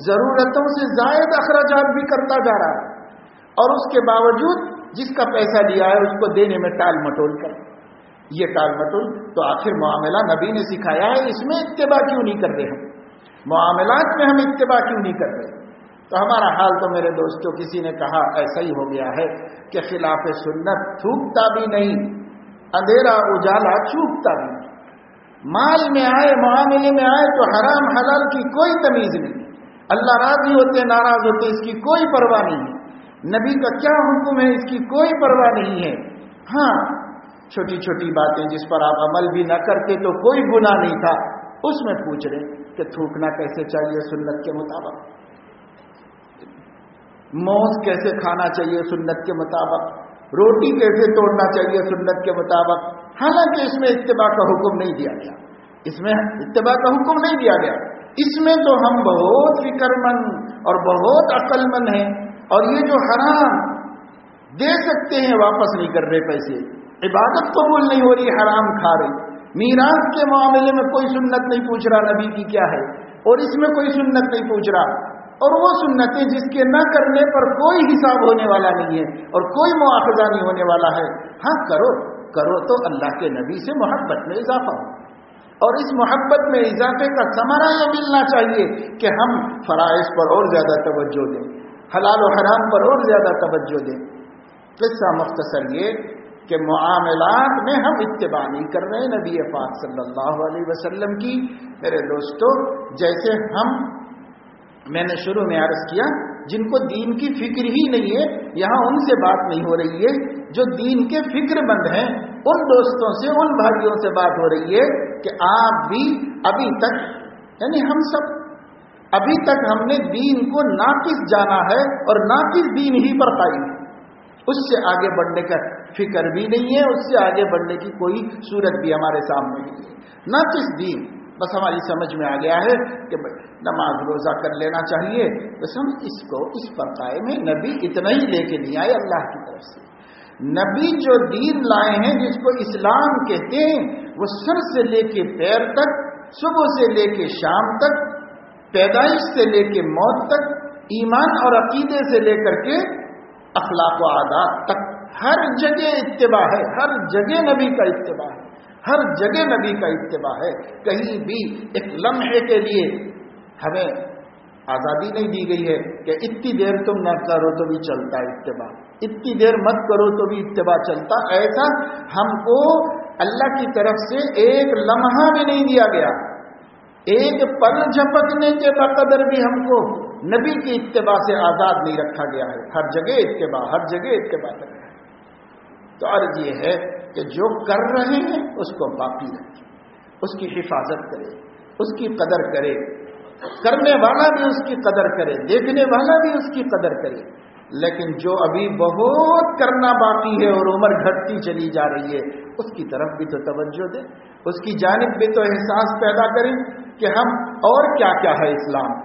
ضرورتوں سے زائد اخراجات بھی کرتا جا رہا ہے، اور اس کے باوجود جس کا پیسہ لیا ہے اس کو دینے میں ٹال مٹول کر، یہ ٹال مٹول تو آخر معاملہ نبی نے سکھایا ہے، اس میں اتباع کیوں نہیں کر رہے؟ ہم معاملات میں ہم اتباع کیوں نہیں کر رہے؟ تو ہمارا حال تو میرے دوستوں کسی نے کہا ایسا ہی ہو گیا ہے کہ خلاف سنت تھوکتا بھی نہیں، اندھیرا اجالا چوکتا بھی نہیں، مال میں آئے، معاملے میں آئے تو حرام حلال کی کوئی تمیز نہیں، اللہ راضی ہوتے ناراض ہوتے اس کی کوئی پرواہ نہیں ہے، نبی کا کیا حکم ہے اس کی کوئی پرواہ نہیں ہے۔ ہاں چھوٹی چھوٹی باتیں جس پر آپ عمل بھی نہ کرتے تو کوئی گناہ نہیں تھا، اس میں پوچھ رہے کہ تھوکنا کیسے چاہیے سنت کے مطابق، موز کیسے کھانا چاہیے سنت کے مطابق، روٹی کیسے توڑنا چاہیے سنت کے مطابق، حالانکہ اس میں اتباع کا حکم نہیں دیا گیا، اس میں اتباع کا حکم نہیں دیا گیا۔ اس میں تو ہم بہت فکر مند اور بہت عقل مند ہیں، اور یہ جو حرام دے سکتے ہیں واپس نہیں کر رہے پیسے، عبادت قبول نہیں ہو رہی، حرام کھا رہے، میراث کے معاملے میں کوئی سنت نہیں پوچھ رہا نبی کی کیا ہے، اور اس میں کوئی سنت نہیں پوچھ رہا، اور وہ سنتیں جس کے نہ کرنے پر کوئی حساب ہونے والا نہیں ہے اور کوئی مواخذہ نہیں ہونے والا ہے۔ ہاں کرو تو اللہ کے نبی سے محبت میں اضافہ ہو، اور اس محبت میں اضافے کا ثمرہ یہ ملنا چاہیے کہ ہم فرائض پر اور زیادہ توجہ دیں، حلال و حرام پر اور زیادہ توجہ دیں۔ قصہ مختصر یہ کہ معاملات میں ہم اتباع نہیں کر رہے نبی پاک صلی اللہ علیہ وسلم کی۔ میرے دوستو، جیسے میں نے شروع میں عرض کیا، جن کو دین کی فکر ہی نہیں ہے، یہاں ان سے بات نہیں ہو رہی ہے، جو دین کے فکر مند ہیں ان دوستوں سے، ان بھائیوں سے بات ہو رہی ہے کہ آپ بھی ابھی تک، یعنی ہم سب ابھی تک ہم نے دین کو ناقص جانا ہے اور ناقص دین ہی پر قائم ہے، اس سے آگے بڑھنے کا فکر بھی نہیں ہے، اس سے آگے بڑھنے کی کوئی صورت بھی ہمارے سامنے نہیں ہے۔ ناقص دین بس ہماری سمجھ میں آ گیا ہے کہ نماز روزہ کر لینا چاہیے، بس ہم اس پر قائم ہیں۔ نبی اتنا ہی لے کے نہیں آئے اللہ کی طرف سے، نبی جو دین لائے ہیں جس کو اسلام کہتے ہیں، وہ سر سے لے کے پیر تک، صبح سے لے کے شام تک، پیدائش سے لے کے موت تک، ایمان اور عقیدے سے لے کر کے اخلاق و عادات تک، ہر جگہ اتباع ہے، ہر جگہ نبی کا اتباع ہے، ہر جگہ نبی کا اتباع ہے۔ کہیں بھی ایک لمحے کے لیے ہمیں آزادی نہیں دی گئی ہے کہ اتنی دیر تم نہ کرو تو بھی چلتا اتباع، اتنی دیر مت کرو تو بھی اتباع چلتا، ایسا ہم کو اللہ کی طرف سے ایک لمحہ بھی نہیں دیا گیا، ایک پل جھپکنے کے بقدر بھی ہم کو نبی کی اتباع سے آزاد نہیں رکھا گیا ہے، ہر جگہ اتباع، ہر جگہ اتباع کر رہے ہیں۔ تو عرض یہ ہے کہ جو کر رہے ہیں اس کو باقی رکھیں، اس کی حفاظت کرے، اس کی قدر کرے، کرنے والا بھی اس کی قدر کرے، دیکھنے والا بھی اس کی قدر کرے، لیکن جو ابھی بہت کرنا باقی ہے اور عمر گھٹتی چلی جا رہی ہے، اس کی طرف بھی تو توجہ دیں، اس کی جانب بھی تو احساس پیدا کریں کہ ہم اور کیا کیا ہے اسلام،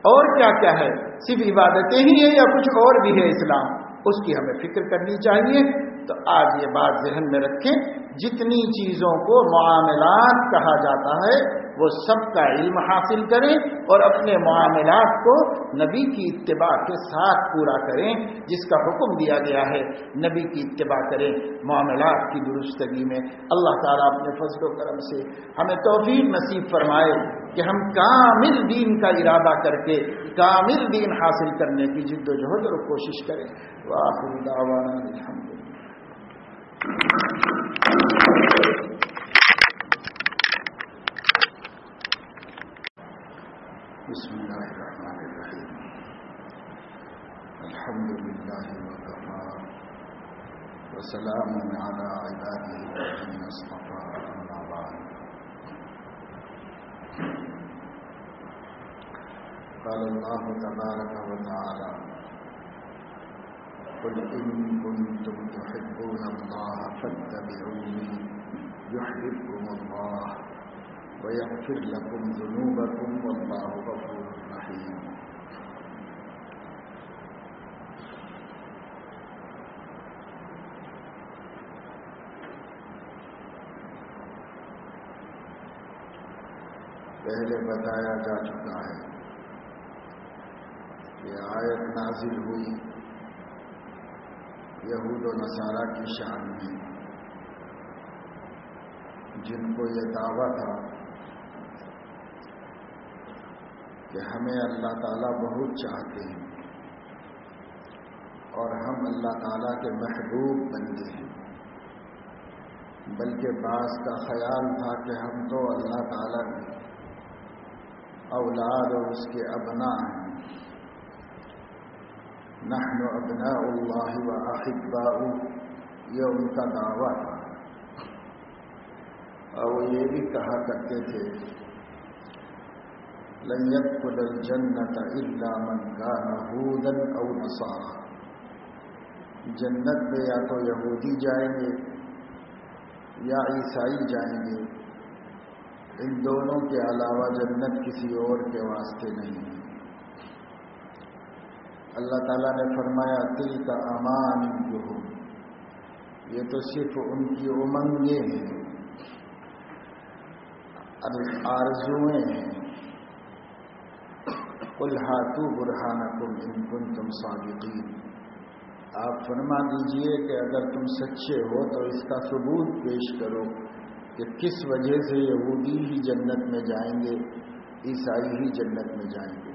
اور کیا کیا ہے، صرف عبادتیں ہی ہیں یا کچھ اور بھی ہے اسلام، اس کی ہمیں فکر کرنی چاہیے۔ تو آج یہ بات ذہن میں رکھیں، جتنی چیزوں کو معاملات کہا جاتا ہے وہ سب کا علم حاصل کریں اور اپنے معاملات کو نبی کی اتباع کے ساتھ پورا کریں، جس کا حکم دیا گیا ہے نبی کی اتباع کریں معاملات کی درستگی میں۔ اللہ تعالیٰ اپنے فضل و کرم سے ہمیں توفیق نصیب فرمائے کہ ہم کامل دین کا ارادہ کر کے کامل دین حاصل کرنے کی جد و جہد اور کوشش کریں۔ وآخر دعوانا الحمدللہ۔ بسم اللہ الرحمن الرحیم، الحمد للہ وکفی وسلام علی عبادہ الذین اصطفی، اما بعد۔ قال اللہ تبارک وتعالی: قل ان کنتم تحبون اللہ فاتبعونی یحببکم اللہ وَيَغْفِرْ لَكُمْ ذُنُوبَكُمْ وَاللَّهُ غَفُورٌ رَحِيمٌ۔ پہلے بتایا جا چکا ہے کہ آیت نازل ہوئی یہود و نصارہ کی شان میں، جن کو یہ دعویٰ تھا کہ ہمیں اللہ تعالیٰ بہت چاہتے ہیں اور ہم اللہ تعالیٰ کے محبوب بنتے ہیں، بلکہ بعض کا خیال تھا کہ ہم تو اللہ تعالیٰ کے اولاد اور اس کے ابناء ہیں، نحن ابناء اللہ و احباؤہ، یہ ان کا دعویٰ تھا۔ اور وہ یہ بھی کہا کرتے تھے لن يدخل الجنة إلا من كان هودا أو نصارى، جنت میں یا تو یہودی جائیں گے یا عیسائی جائیں گے، ان دونوں کے علاوہ جنت کسی اور کے واسطے نہیں ہے۔ اللہ تعالیٰ نے فرمایا تلک امانیہم، یہ تو صرف ان کی امنگیں ہیں، آرزوئیں ہیں۔ قل ہاتوا برہانکم ان کنتم صادقین، آپ فرما دیجئے کہ اگر تم سچے ہو تو اس کا ثبوت پیش کرو کہ کس وجہ سے یہودی ہی جنت میں جائیں گے، عیسائی ہی جنت میں جائیں گے۔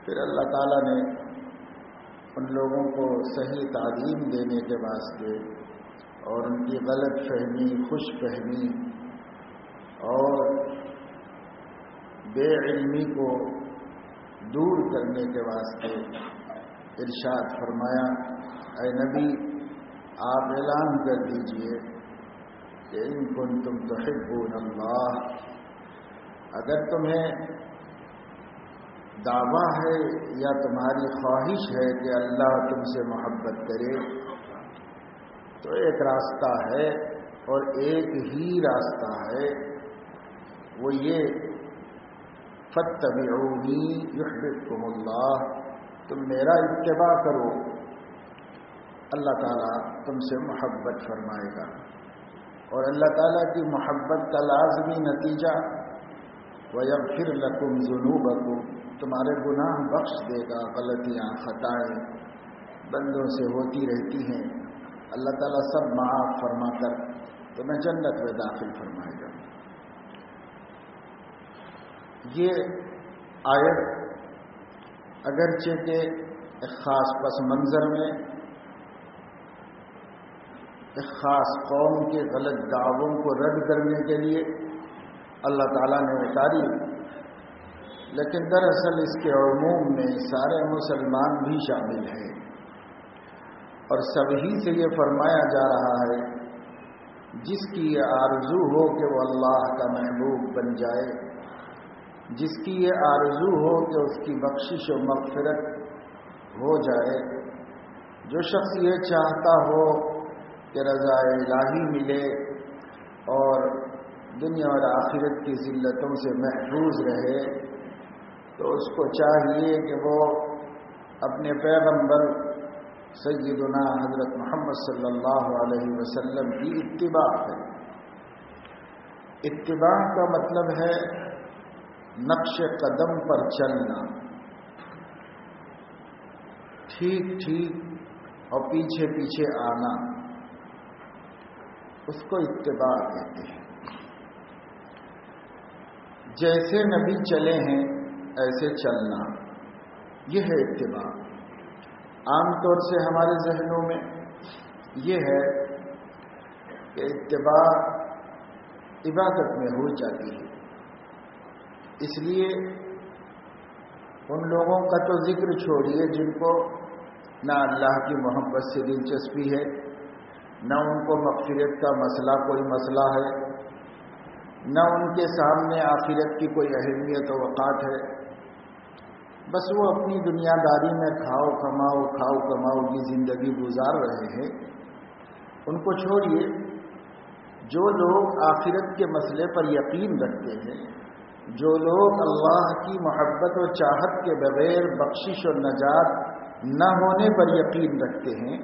پھر اللہ تعالیٰ نے ان لوگوں کو صحیح تعلیم دینے کے واسطے اور ان کی غلط فہمی، خوش فہمی اور بے علمی کو دور کرنے کے واسطے ارشاد فرمایا، اے نبی آپ اعلان کر دیجئے کہ ان کنتم تحبون اللہ، اگر تمہیں دعویٰ ہے یا تمہاری خواہش ہے کہ اللہ تم سے محبت کرے، تو ایک راستہ ہے اور ایک ہی راستہ ہے، وہ یہ فاتبعونی یحببکم اللہ، تم میرا اتباع کرو، اللہ تعالیٰ تم سے محبت فرمائے گا۔ اور اللہ تعالیٰ کی محبت کا لازمی نتیجہ وَيَغْفِرْ لَكُمْ ذُنُوبَكُمْ، تمہارے گناہ بخش دے گا۔ غلطیاں، خطائیں بندوں سے ہوتی رہتی ہیں، اللہ تعالیٰ سب معاف فرما کر تمہیں جنت میں داخل فرمائے گا۔ یہ آیت اگرچہ کہ ایک خاص پس منظر میں ایک خاص قوم کے غلط دعووں کو رد کرنے کے لیے اللہ تعالیٰ نے اتاری، لیکن دراصل اس کے عموم میں سارے مسلمان بھی شامل ہیں، اور سبھی سے یہ فرمایا جا رہا ہے جس کی یہ آرزو ہو کہ وہ اللہ کا محبوب بن جائے، جس کی یہ آرزو ہو کہ اس کی بخشش و مغفرت ہو جائے، جو شخص یہ چاہتا ہو کہ رضا الہی ملے اور دنیا اور آخرت کی ذلتوں سے محفوظ رہے، تو اس کو چاہیے کہ وہ اپنے پیغمبر سیدنا حضرت محمد صلی اللہ علیہ وسلم کی اتباع کرے۔ اتباع کا مطلب ہے نقش قدم پر چلنا، ٹھیک ٹھیک اور پیچھے پیچھے آنا، اس کو اتباع کہتے ہیں۔ جیسے نبی چلے ہیں ایسے چلنا، یہ ہے اتباع۔ عام طور سے ہمارے ذہنوں میں یہ ہے کہ اتباع عبادت میں ہو جاتی ہے، اس لیے ان لوگوں کا تو ذکر چھوڑیے جن کو نہ اللہ کی محبت سے دلچسپی ہے، نہ ان کو مغفرت کا مسئلہ کوئی مسئلہ ہے، نہ ان کے سامنے آخرت کی کوئی اہمیت و وقات ہے، بس وہ اپنی دنیا داری میں کھاؤ کماؤ کی زندگی گزار رہے ہیں۔ ان کو چھوڑیے، جو لوگ آخرت کے مسئلے پر یقین رکھتے ہیں، جو لوگ اللہ کی محبت و چاہت کے بغیر بخشش و نجات نہ ہونے پر یقین رکھتے ہیں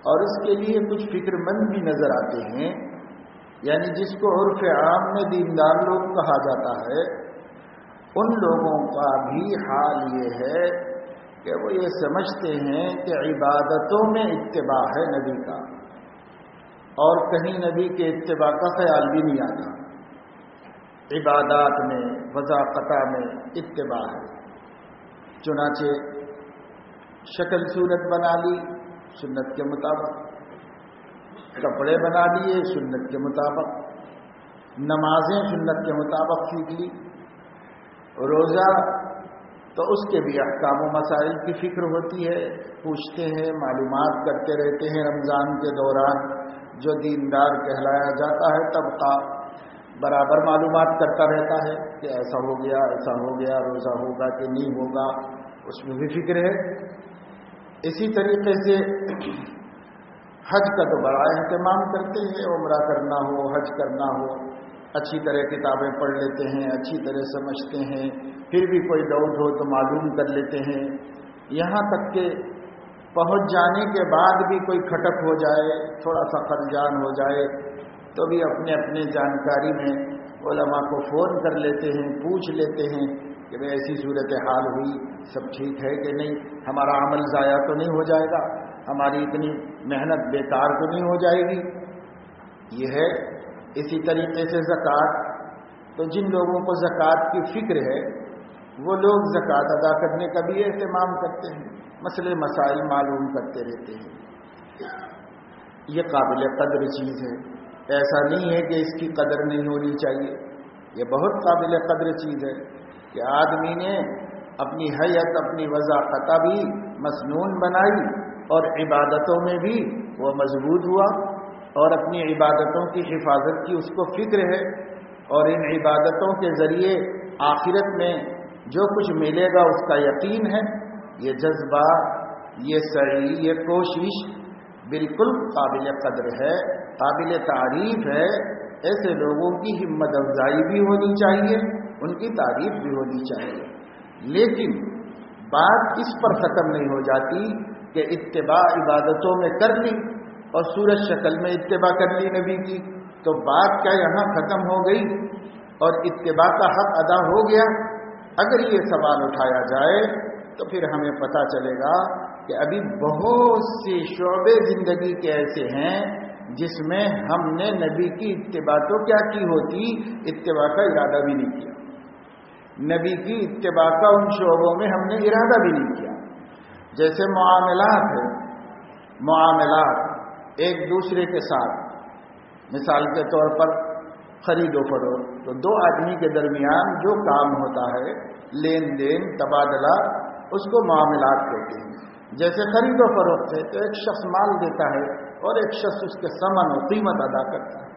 اور اس کے لیے کچھ فکر مند بھی نظر آتے ہیں، یعنی جس کو عرف عام میں دیندار لوگ کہا جاتا ہے، ان لوگوں کا بھی حال یہ ہے کہ وہ یہ سمجھتے ہیں کہ عبادتوں میں اتباع ہے نبی کا، اور کہیں نبی کے اتباع کا خیال بھی نہیں آتا۔ عبادات میں، وضاقتہ میں اتباع ہے، چنانچہ شکل صورت بنا لی سنت کے مطابق، کپڑے بنا لیے سنت کے مطابق، نمازیں سنت کے مطابق سیکھ لی، روزہ تو اس کے بھی احکام و مسائل کی فکر ہوتی ہے، پوچھتے ہیں، معلومات کرتے رہتے ہیں۔ رمضان کے دوران جو دیندار کہلایا جاتا ہے طبقہ برابر معلومات کرتا رہتا ہے کہ ایسا ہو گیا، روزہ ہوگا کہ نہیں ہوگا، اس میں بھی فکر ہے۔ اسی طریقے سے حج کا تو بڑا اہتمام کرتے ہیں، عمرہ کرنا ہو، حج کرنا ہو، اچھی طرح کتابیں پڑھ لیتے ہیں، اچھی طرح سمجھتے ہیں، پھر بھی کوئی ڈاؤٹ ہو تو معلوم کر لیتے ہیں، یہاں تک کہ پہنچ جانے کے بعد بھی کوئی کھٹک ہو جائے، تھوڑا سا خلجان ہو جائے تو بھی اپنے اپنے جانکاری میں علماء کو فون کر لیتے ہیں، پوچھ لیتے ہیں کہ بھئی ایسی صورت حال ہوئی، سب ٹھیک ہے کہ نہیں، ہمارا عمل ضائع تو نہیں ہو جائے گا، ہماری اتنی محنت بیکار تو نہیں ہو جائے گی. یہ ہے. اسی طریقے سے زکوٰۃ، تو جن لوگوں کو زکوٰۃ کی فکر ہے وہ لوگ زکوٰۃ ادا کرنے کا بھی اہتمام کرتے ہیں، مسئلے مسائل معلوم کرتے رہتے ہیں. یہ قابل قدر چیز ہے، ایسا نہیں ہے کہ اس کی قدر نہیں ہونی چاہیے. یہ بہت قابل قدر چیز ہے کہ آدمی نے اپنی حیت، اپنی وضاحت بھی مسنون بنائی اور عبادتوں میں بھی وہ مضبوط ہوا اور اپنی عبادتوں کی حفاظت کی اس کو فکر ہے، اور ان عبادتوں کے ذریعے آخرت میں جو کچھ ملے گا اس کا یقین ہے. یہ جذبہ، یہ سعی، یہ کوشش بالکل قابل قدر ہے، قابل تعریف ہے. ایسے لوگوں کی ہمت افزائی بھی ہونی چاہیے، ان کی تعریف بھی ہونی چاہیے. لیکن بات اس پر ختم نہیں ہو جاتی کہ اتباع عبادتوں میں کر لی اور صورت شکل میں اتباع کر لی نبی کی، تو بات کیا یہاں ختم ہو گئی اور اتباع کا حق ادا ہو گیا؟ اگر یہ سوال اٹھایا جائے تو پھر ہمیں پتہ چلے گا کہ ابھی بہت سے شعبے زندگی کے ایسے ہیں جس میں ہم نے نبی کی اتباع تو کیا کی ہوتی، اتباع کا ارادہ بھی نہیں کیا. نبی کی اتباع کا ان شعبوں میں ہم نے ارادہ بھی نہیں کیا. جیسے معاملات ہے، معاملات ایک دوسرے کے ساتھ، مثال کے طور پر خرید و فروخت، تو دو آدمی کے درمیان جو کام ہوتا ہے، لین دین، تبادلہ، اس کو معاملات کہتے ہیں. جیسے خرید و فروخت ہے تو ایک شخص مال دیتا ہے اور ایک شخص اس کے ثمن و قیمت ادا کرتا ہے.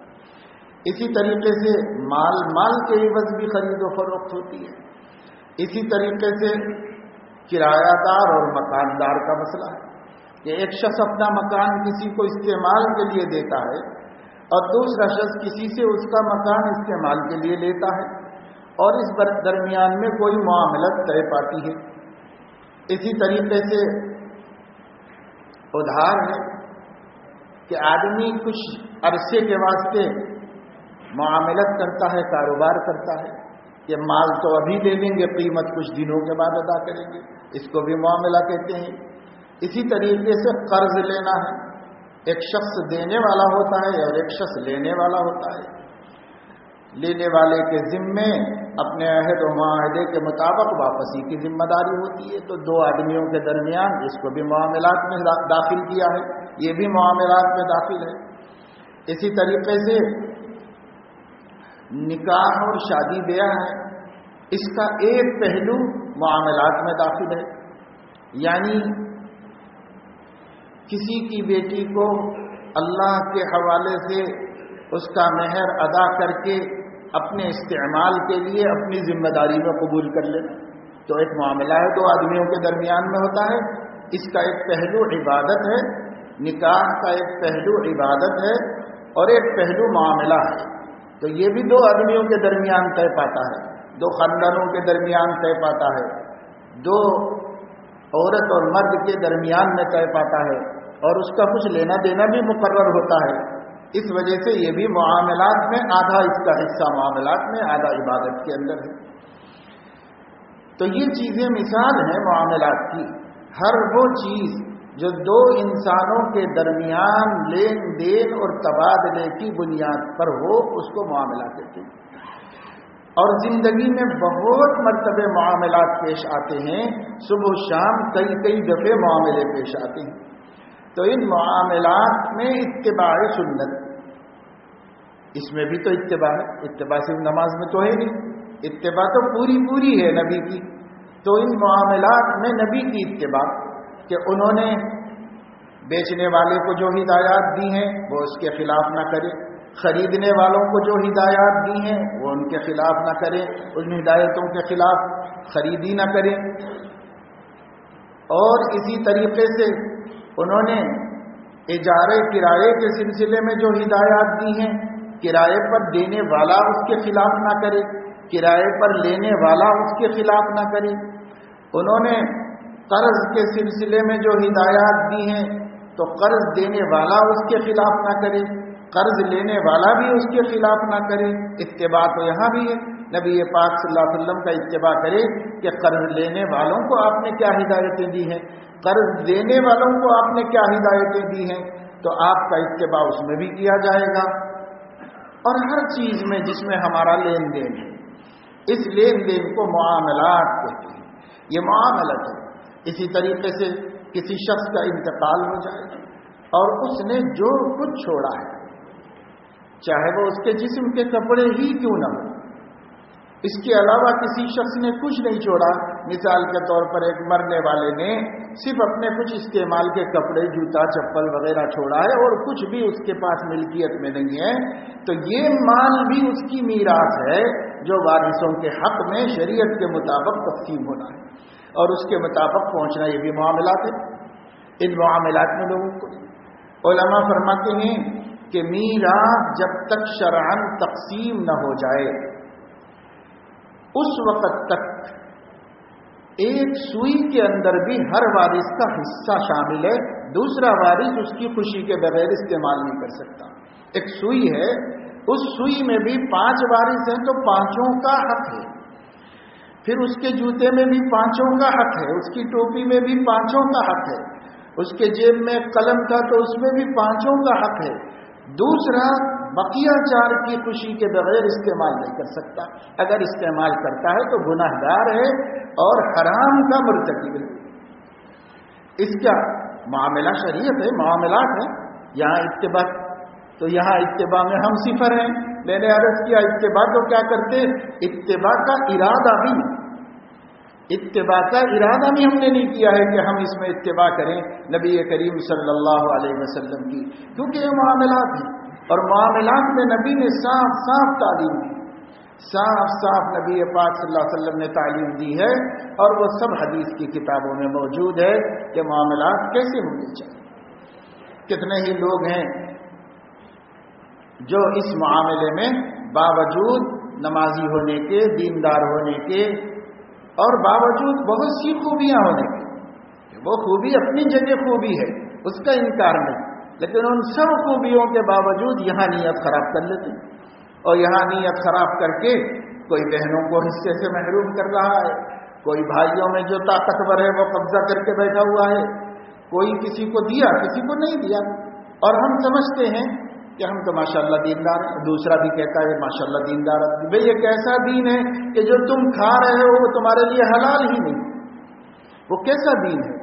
اسی طریقے سے مال کے عوض بھی خرید و فروخت ہوتی ہے. اسی طریقے سے کرایہ دار اور مکاندار کا مسئلہ ہے کہ ایک شخص اپنا مکان کسی کو استعمال کے لیے دیتا ہے اور دوسرا شخص کسی سے اس کا مکان استعمال کے لیے لیتا ہے، اور اس درمیان میں کوئی معاملت طے پاتی ہے. اسی طریقے سے ادھار ہے کہ آدمی کچھ عرصے کے واسطے معاملت کرتا ہے، کاروبار کرتا ہے کہ مال تو ابھی لے لیں گے، قیمت کچھ دنوں کے بعد ادا کریں گے، اس کو بھی معاملہ کہتے ہیں. اسی طریقے سے قرض لینا ہے، ایک شخص دینے والا ہوتا ہے اور ایک شخص لینے والا ہوتا ہے. لینے والے کے ذمے اپنے عہد و معاہدے کے مطابق واپسی کی ذمہ داری ہوتی ہے، تو دو آدمیوں کے درمیان اس کو بھی معاملات میں داخل کیا ہے، یہ بھی معاملات میں داخل ہے. اسی طریقے سے نکاح اور شادی بیاہ ہے، اس کا ایک پہلو معاملات میں داخل ہے. یعنی کسی کی بیٹی کو اللہ کے حوالے سے اس کا مہر ادا کر کے اپنے استعمال کے لیے اپنی ذمہ داری میں قبول کر لینا، تو ایک معاملہ ہے، دو آدمیوں کے درمیان میں ہوتا ہے. اس کا ایک پہلو عبادت ہے، نکاح کا ایک پہلو عبادت ہے اور ایک پہلو معاملہ ہے. تو یہ بھی دو آدمیوں کے درمیان طے پاتا ہے، دو خاندانوں کے درمیان طے پاتا ہے، دو عورت اور مرد کے درمیان میں طے پاتا ہے، اور اس کا کچھ لینا دینا بھی مقرر ہوتا ہے. اس وجہ سے یہ بھی معاملات میں آدھا، اس کا حصہ معاملات میں، آدھا عبادت کے اندر ہے. تو یہ چیزیں مثال ہیں معاملات کی. ہر وہ چیز جو دو انسانوں کے درمیان لین دین اور تبادلے کی بنیاد پر ہو، اس کو معاملہ کہتے ہیں. اور زندگی میں بہت مرتبہ معاملات پیش آتے ہیں، صبح و شام کئی دفعے معاملے پیش آتے ہیں. تو ان معاملات میں اتباع سنت، اس میں بھی تو اتباع ہے. اتباع صرف نماز میں تو ہے نہیں، اتباع تو پوری ہے نبی کی. تو ان معاملات میں نبی کی اتباع کہ انہوں نے بیچنے والے کو جو ہدایات دی ہیں وہ اس کے خلاف نہ کرے، خریدنے والوں کو جو ہدایات دی ہیں وہ ان کے خلاف نہ کرے، ان ہدایتوں کے خلاف خریدی نہ کرے. اور اسی طریقے سے انہوں نے اجارے کرائے کے سلسلے میں جو ہدایات دی ہیں، کرائے پر دینے والا اس کے خلاف نہ کرے، کرائے پر لینے والا اس کے خلاف نہ کرے۔ انہوں نے قرض کے سلسلے میں جو ہدایات دی ہیں تو قرض دینے والا اس کے خلاف نہ کرے، قرض لینے والا بھی اس کے خلاف نہ کرے۔ اتباع تو یہاں بھی ہے، نبی پاک صلی اللہ علیہ وسلم کا اتباع کرے کہ قرض لینے والوں کو آپ نے کیا ہدایتیں دی ہیں، قرض دینے والوں کو آپ نے کیا ہدایتیں دی ہیں، تو آپ کا اتباع اس میں بھی کیا جائے گا۔ اور ہر چیز میں جس میں ہمارا لین دین ہے، اس لین دین کو معاملات کہتے ہیں، یہ معاملت ہے۔ اسی طریقے سے کسی شخص کا انتقال ہو جائے اور اس نے جو کچھ چھوڑا ہے، چاہے وہ اس کے جسم کے کپڑے ہی کیوں نہ ہو، اس کے علاوہ کسی شخص نے کچھ نہیں چھوڑا، مثال کے طور پر ایک مرنے والے نے صرف اپنے کچھ استعمال کے کپڑے، جوتا، چپل وغیرہ چھوڑا ہے اور کچھ بھی اس کے پاس ملکیت میں نہیں ہے، تو یہ مال بھی اس کی میراث ہے جو وارثوں کے حق میں شریعت کے مطابق تقسیم ہونا ہے اور اس کے مطابق پہنچنا، یہ بھی معاملات ہے۔ ان معاملات میں لوگوں کو علماء فرماتے ہیں کہ میراث جب تک شرعاً تقسیم نہ ہو جائے اس وقت تک ایک سوئی کے اندر بھی ہر وارث کا حصہ شامل ہے، دوسرا وارث اس کی خوشی کے بغیر استعمال نہیں کر سکتا۔ ایک سوئی ہے، اس سوئی میں بھی 5 وارث ہیں تو 5 کا حق ہے، پھر اس کے جوتے میں بھی 5 کا حق ہے، اس کی ٹوپی میں بھی 5 کا حق ہے، اس کے جیب میں قلم تھا تو اس میں بھی 5 کا حق ہے، دوسرا بقیہ 4 کی خوشی کے بغیر استعمال نہیں کر سکتا، اگر استعمال کرتا ہے تو گناہ گار ہے اور حرام کا مرتکب ہے۔ اس کا معاملہ شریعت ہے، معاملات ہے، یہاں اتباع، تو یہاں اتباع میں ہم صفر ہیں۔ میں نے عرض کیا اتباع تو کیا کرتے، اتباع کا ارادہ بھی ہم نے نہیں کیا ہے کہ ہم اس میں اتباع کریں نبی کریم صلی اللہ علیہ وسلم کی، کیونکہ یہ معاملات ہیں اور معاملات میں نبی نے صاف صاف تعلیم دی، صاف نبی پاک صلی اللہ علیہ وسلم نے تعلیم دی ہے اور وہ سب حدیث کی کتابوں میں موجود ہے کہ معاملات کیسے ہونے چاہیے۔ کتنے ہی لوگ ہیں جو اس معاملے میں باوجود نمازی ہونے کے، دیندار ہونے کے اور باوجود بہت سی خوبیاں ہونے کی، وہ خوبی اپنی جگہ خوبی ہے، اس کا انکار نہیں، لیکن ان سب خوبیوں کے باوجود یہاں نیت خراب کر لیتے اور یہاں نیت خراب کر کے کوئی بہنوں کو حصے سے محروم کر رہا ہے، کوئی بھائیوں میں جو طاقتور ہے وہ قبضہ کر کے بیٹھا ہوا ہے، کوئی کسی کو دیا کسی کو نہیں دیا، اور ہم سمجھتے ہیں کہ ہم تو ماشاءاللہ دیندار ہیں، دوسرا بھی کہتا ہے ماشاءاللہ دیندار ہے۔ بھئی یہ کیسا دین ہے کہ جو تم کھا رہے ہو وہ تمہارے لیے حلال ہی نہیں، وہ کیسا دین ہے؟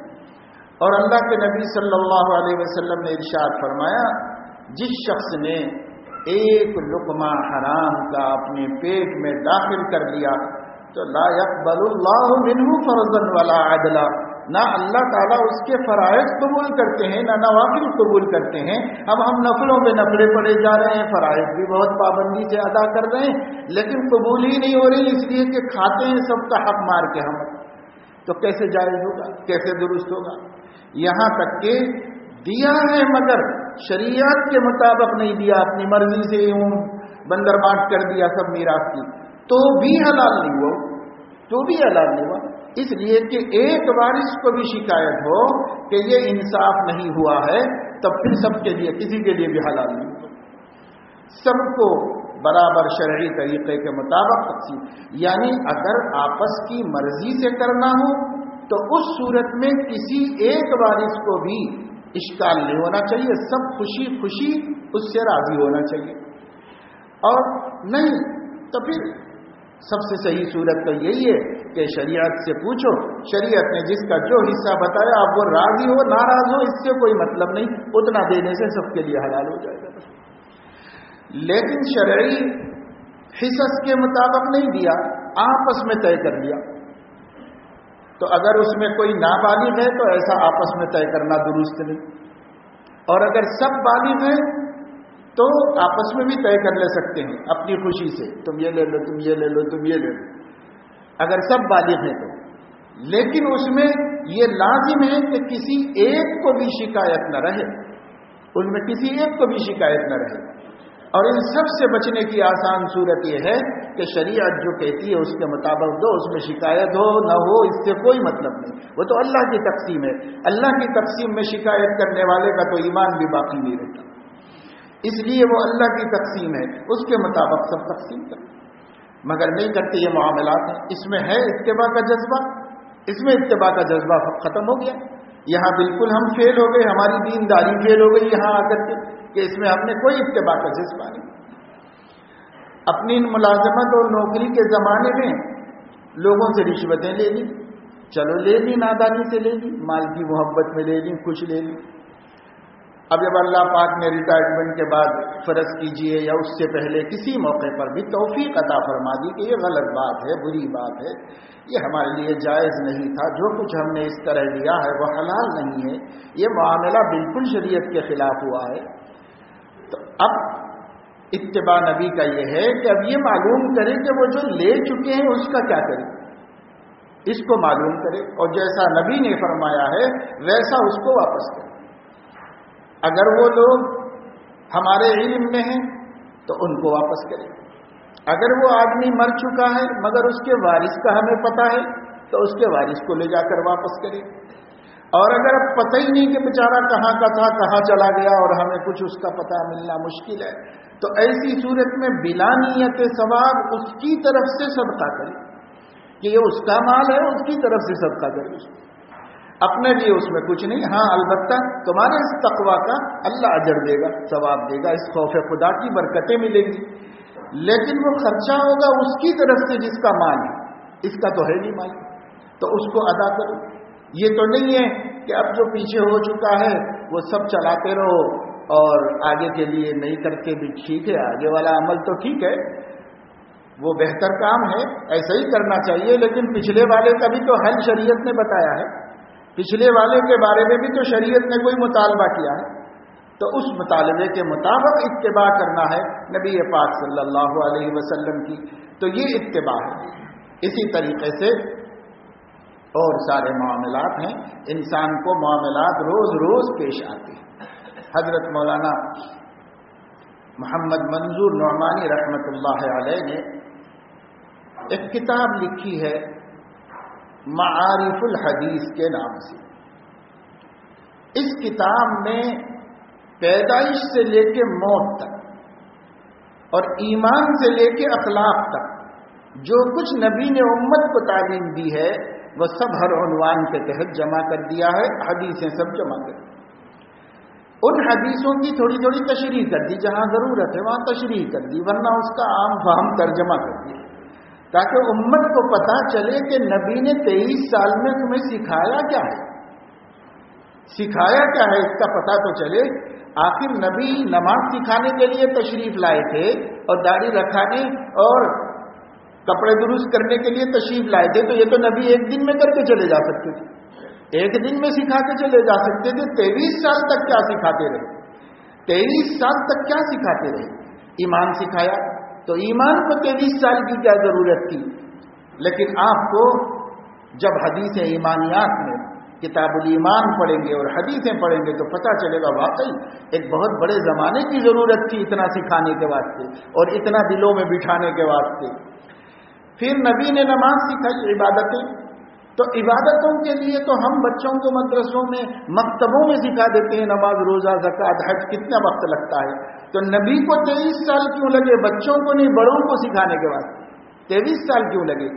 اور اللہ کے نبی صلی اللہ علیہ وسلم نے ارشاد فرمایا، جس شخص نے ایک لقمہ حرام کا اپنے پیٹ میں داخل کر لیا تو لا يقبل اللہ منہ فرضا ولا عدلا، نہ اللہ تعالیٰ اس کے فرائض قبول کرتے ہیں نہ نوافل قبول کرتے ہیں۔ اب ہم نفلوں پہ نفلے پڑے جا رہے ہیں، فرائض بھی بہت پابندی سے ادا کر رہے ہیں، لیکن قبول ہی نہیں ہو رہی، اس لیے کہ کھاتے ہیں سب کا حق مار کے ہم، تو کیسے جائز ہوگا، کیسے درست ہوگا؟ یہاں تک کہ دیا ہے مگر شریعت کے مطابق نہیں دیا، اپنی مرضی سے یوں بندر بانٹ کر دیا سب میراث کی، تو بھی حلال نہیں ہوا، تو بھی حلال نہیں ہوا، اس لیے کہ ایک وارث کو بھی شکایت ہو کہ یہ انصاف نہیں ہوا ہے، تب پھر سب کے لیے، کسی کے لیے بھی حلال نہیں ہوا، سب کو برابر شرعی طریقے کے مطابق تقسیم، یعنی اگر آپس کی مرضی سے کرنا ہو تو اس صورت میں کسی ایک وارث کو بھی اشکال نہیں ہونا چاہیے، سب خوشی خوشی اس سے راضی ہونا چاہیے، اور نہیں تو پھر سب سے صحیح صورت تو یہی ہے کہ شریعت سے پوچھو، شریعت نے جس کا جو حصہ بتایا آپ وہ راضی ہو ناراض ہو، اس سے کوئی مطلب نہیں، اتنا دینے سے سب کے لیے حلال ہو جائے گا۔ لیکن شرعی حصص کے مطابق نہیں دیا، آپس میں طے کر لیا، تو اگر اس میں کوئی نابالغ ہے تو ایسا آپس میں طے کرنا درست نہیں، اور اگر سب بالغ ہیں تو آپس میں بھی طے کر لے سکتے ہیں اپنی خوشی سے، تم یہ لے لو، تم یہ لے لو، تم یہ لے لو، اگر سب بالغ ہیں تو، لیکن اس میں یہ لازم ہے کہ کسی ایک کو بھی شکایت نہ رہے، ان میں کسی ایک کو بھی شکایت نہ رہے. اور ان سب سے بچنے کی آسان صورت یہ ہے کہ شریعت جو کہتی ہے اس کے مطابق دو، اس میں شکایت ہو نہ ہو اس سے کوئی مطلب نہیں. وہ تو اللہ کی تقسیم ہے، اللہ کی تقسیم میں شکایت کرنے والے کا تو ایمان بھی باقی نہیں رہتا. اس لیے وہ اللہ کی تقسیم ہے، اس کے مطابق سب تقسیم کرتے، مگر نہیں کرتے. یہ معاملات ہیں، اس میں ہے اتباع کا جذبہ، اس میں اتباع کا جذبہ ختم ہو گیا. یہاں بالکل ہم فیل ہو گئے، ہماری دینداری فیل ہو گئی یہاں آ کر کے کہ اس میں ہم نے کوئی اتباع کا جذبہ نہیں. اپنی ملازمت اور نوکری کے زمانے میں لوگوں سے رشوتیں لے لی، چلو لے لی، نادانی سے لے لی، مال کی محبت میں لے لی، کچھ لے لی. اب جب اللہ پاک نے ریٹائرمنٹ کے بعد فرض کیجئے یا اس سے پہلے کسی موقع پر بھی توفیق عطا فرما دی کہ یہ غلط بات ہے، بری بات ہے، یہ ہمارے لیے جائز نہیں تھا، جو کچھ ہم نے اس طرح لیا ہے وہ حلال نہیں ہے، یہ معاملہ بالکل شریعت کے خلاف ہوا ہے. تو اب اتباع نبی کا یہ ہے کہ اب یہ معلوم کرے کہ وہ جو لے چکے ہیں اس کا کیا کرے، اس کو معلوم کرے اور جیسا نبی نے فرمایا ہے ویسا اس کو واپس کرے. اگر وہ لوگ ہمارے علم میں ہیں تو ان کو واپس کریں. اگر وہ آدمی مر چکا ہے مگر اس کے وارث کا ہمیں پتہ ہے تو اس کے وارث کو لے جا کر واپس کریں. اور اگر اب پتہ ہی نہیں کہ بیچارہ کہاں کا تھا، کہاں چلا گیا اور ہمیں کچھ اس کا پتہ ملنا مشکل ہے، تو ایسی صورت میں بلا نیت ثواب اس کی طرف سے صدقہ کریں کہ یہ اس کا مال ہے، اس کی طرف سے صدقہ کریں. اپنے لیے اس میں کچھ نہیں. ہاں البتہ تمہارے اس تقوی کا اللہ اجر دے گا، ثواب دے گا، اس خوف خدا کی برکتیں ملیں گی، لیکن وہ خرچہ ہوگا اس کی طرف سے جس کا مال ہے، اس کا تو ہے نہیں مال، تو اس کو ادا کرو. یہ تو نہیں ہے کہ اب جو پیچھے ہو چکا ہے وہ سب چلاتے رہو اور آگے کے لیے نہیں کرتے بھی ٹھیک ہے، آگے والا عمل تو ٹھیک ہے، وہ بہتر کام ہے، ایسا ہی کرنا چاہیے، لیکن پچھلے والے کا بھی تو حل شریعت نے بتایا ہے، پچھلے والے کے بارے میں بھی تو شریعت نے کوئی مطالبہ کیا ہے، تو اس مطالبے کے مطابق اتباع کرنا ہے نبی پاک صلی اللہ علیہ وسلم کی. تو یہ اتباع ہے. اسی طریقے سے اور سارے معاملات ہیں، انسان کو معاملات روز روز پیش آتے ہیں. حضرت مولانا محمد منظور نعمانی رحمۃ اللہ علیہ نے ایک کتاب لکھی ہے معارف الحدیث کے نام سے. اس کتاب میں پیدائش سے لے کے موت تک اور ایمان سے لے کے اخلاق تک جو کچھ نبی نے امت کو تعلیم دی ہے وہ سب ہر عنوان کے تحت جمع کر دیا ہے. حدیثیں سب جمع کر دی. ان حدیثوں کی تھوڑی تھوڑی تشریح کر دی، جہاں ضرورت ہے وہاں تشریح کر دی، ورنہ اس کا عام فہم ترجمہ کر دیا تاکہ امت کو پتا چلے کہ نبی نے 23 سال میں تمہیں سکھایا کیا ہے، سکھایا کیا ہے، اس کا پتہ تو چلے. آخر نبی نماز سکھانے کے لیے تشریف لائے تھے اور داڑھی رکھانے اور کپڑے درست کرنے کے لیے تشریف لائے تھے، تو یہ تو نبی ایک دن میں کر کے چلے جا سکتے تھے، ایک دن میں سکھا کے چلے جا سکتے تھے. 23 سال تک کیا سکھاتے رہے، 23 سال تک کیا سکھاتے رہے. ایمان سکھایا تو ایمان کو 23 سال کی کیا ضرورت تھی. لیکن آپ کو جب حدیث ایمانیات میں کتاب الایمان پڑھیں گے اور حدیثیں پڑھیں گے تو پتہ چلے گا واقعی ایک بہت بڑے زمانے کی ضرورت تھی اتنا سکھانے کے واسطے اور اتنا دلوں میں بٹھانے کے واسطے. پھر نبی نے نماز سکھائی، عبادتیں، تو عبادتوں کے لیے تو ہم بچوں کو مدرسوں میں مکتبوں میں سکھا دیتے ہیں، نماز، روزہ، زکوٰۃ، حج، کتنا وقت لگتا ہے. تو نبی کو 23 سال کیوں لگے، بچوں کو نہیں بڑوں کو سکھانے کے واسطے 23 سال کیوں لگے.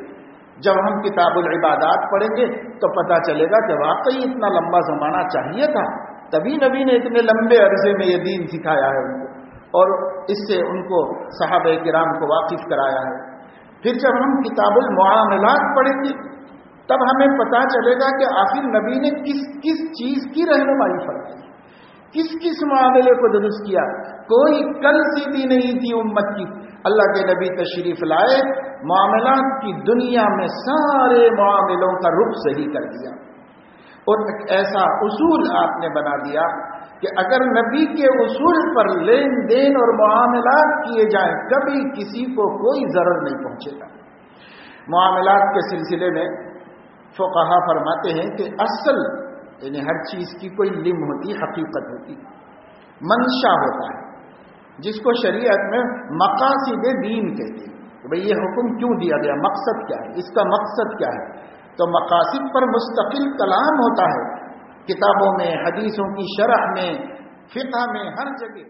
جب ہم کتاب العبادات پڑھیں گے تو پتہ چلے گا کہ واقعی اتنا لمبا زمانہ چاہیے تھا، تبھی نبی نے اتنے لمبے عرصے میں یہ دین سکھایا ہے ان کو اور اس سے ان کو صحابہ کرام کو واقف کرایا ہے. پھر جب ہم کتاب المعاملات پڑھیں گے تب ہمیں پتہ چلے گا کہ آخر نبی نے کس کس چیز کی رہنمائی فرمائی، کس کس معاملے کو درست کیا. کوئی کل سیدھی نہیں تھی امت کی. اللہ کے نبی تشریف لائے، معاملات کی دنیا میں سارے معاملوں کا رخ صحیح کر دیا اور ایک ایسا اصول آپ نے بنا دیا کہ اگر نبی کے اصول پر لین دین اور معاملات کیے جائیں کبھی کسی کو کوئی ضرر نہیں پہنچے گا. معاملات کے سلسلے میں فقہا فرماتے ہیں کہ اصل یعنی ہر چیز کی کوئی لم ہوتی، حقیقت ہوتی، منشا ہوتا ہے، جس کو شریعت میں مقاصد دین کہتے ہیں کہ بھئی یہ حکم کیوں دیا گیا، مقصد کیا ہے، اس کا مقصد کیا ہے. تو مقاصد پر مستقل کلام ہوتا ہے کتابوں میں، حدیثوں کی شرح میں، فقہ میں، ہر جگہ.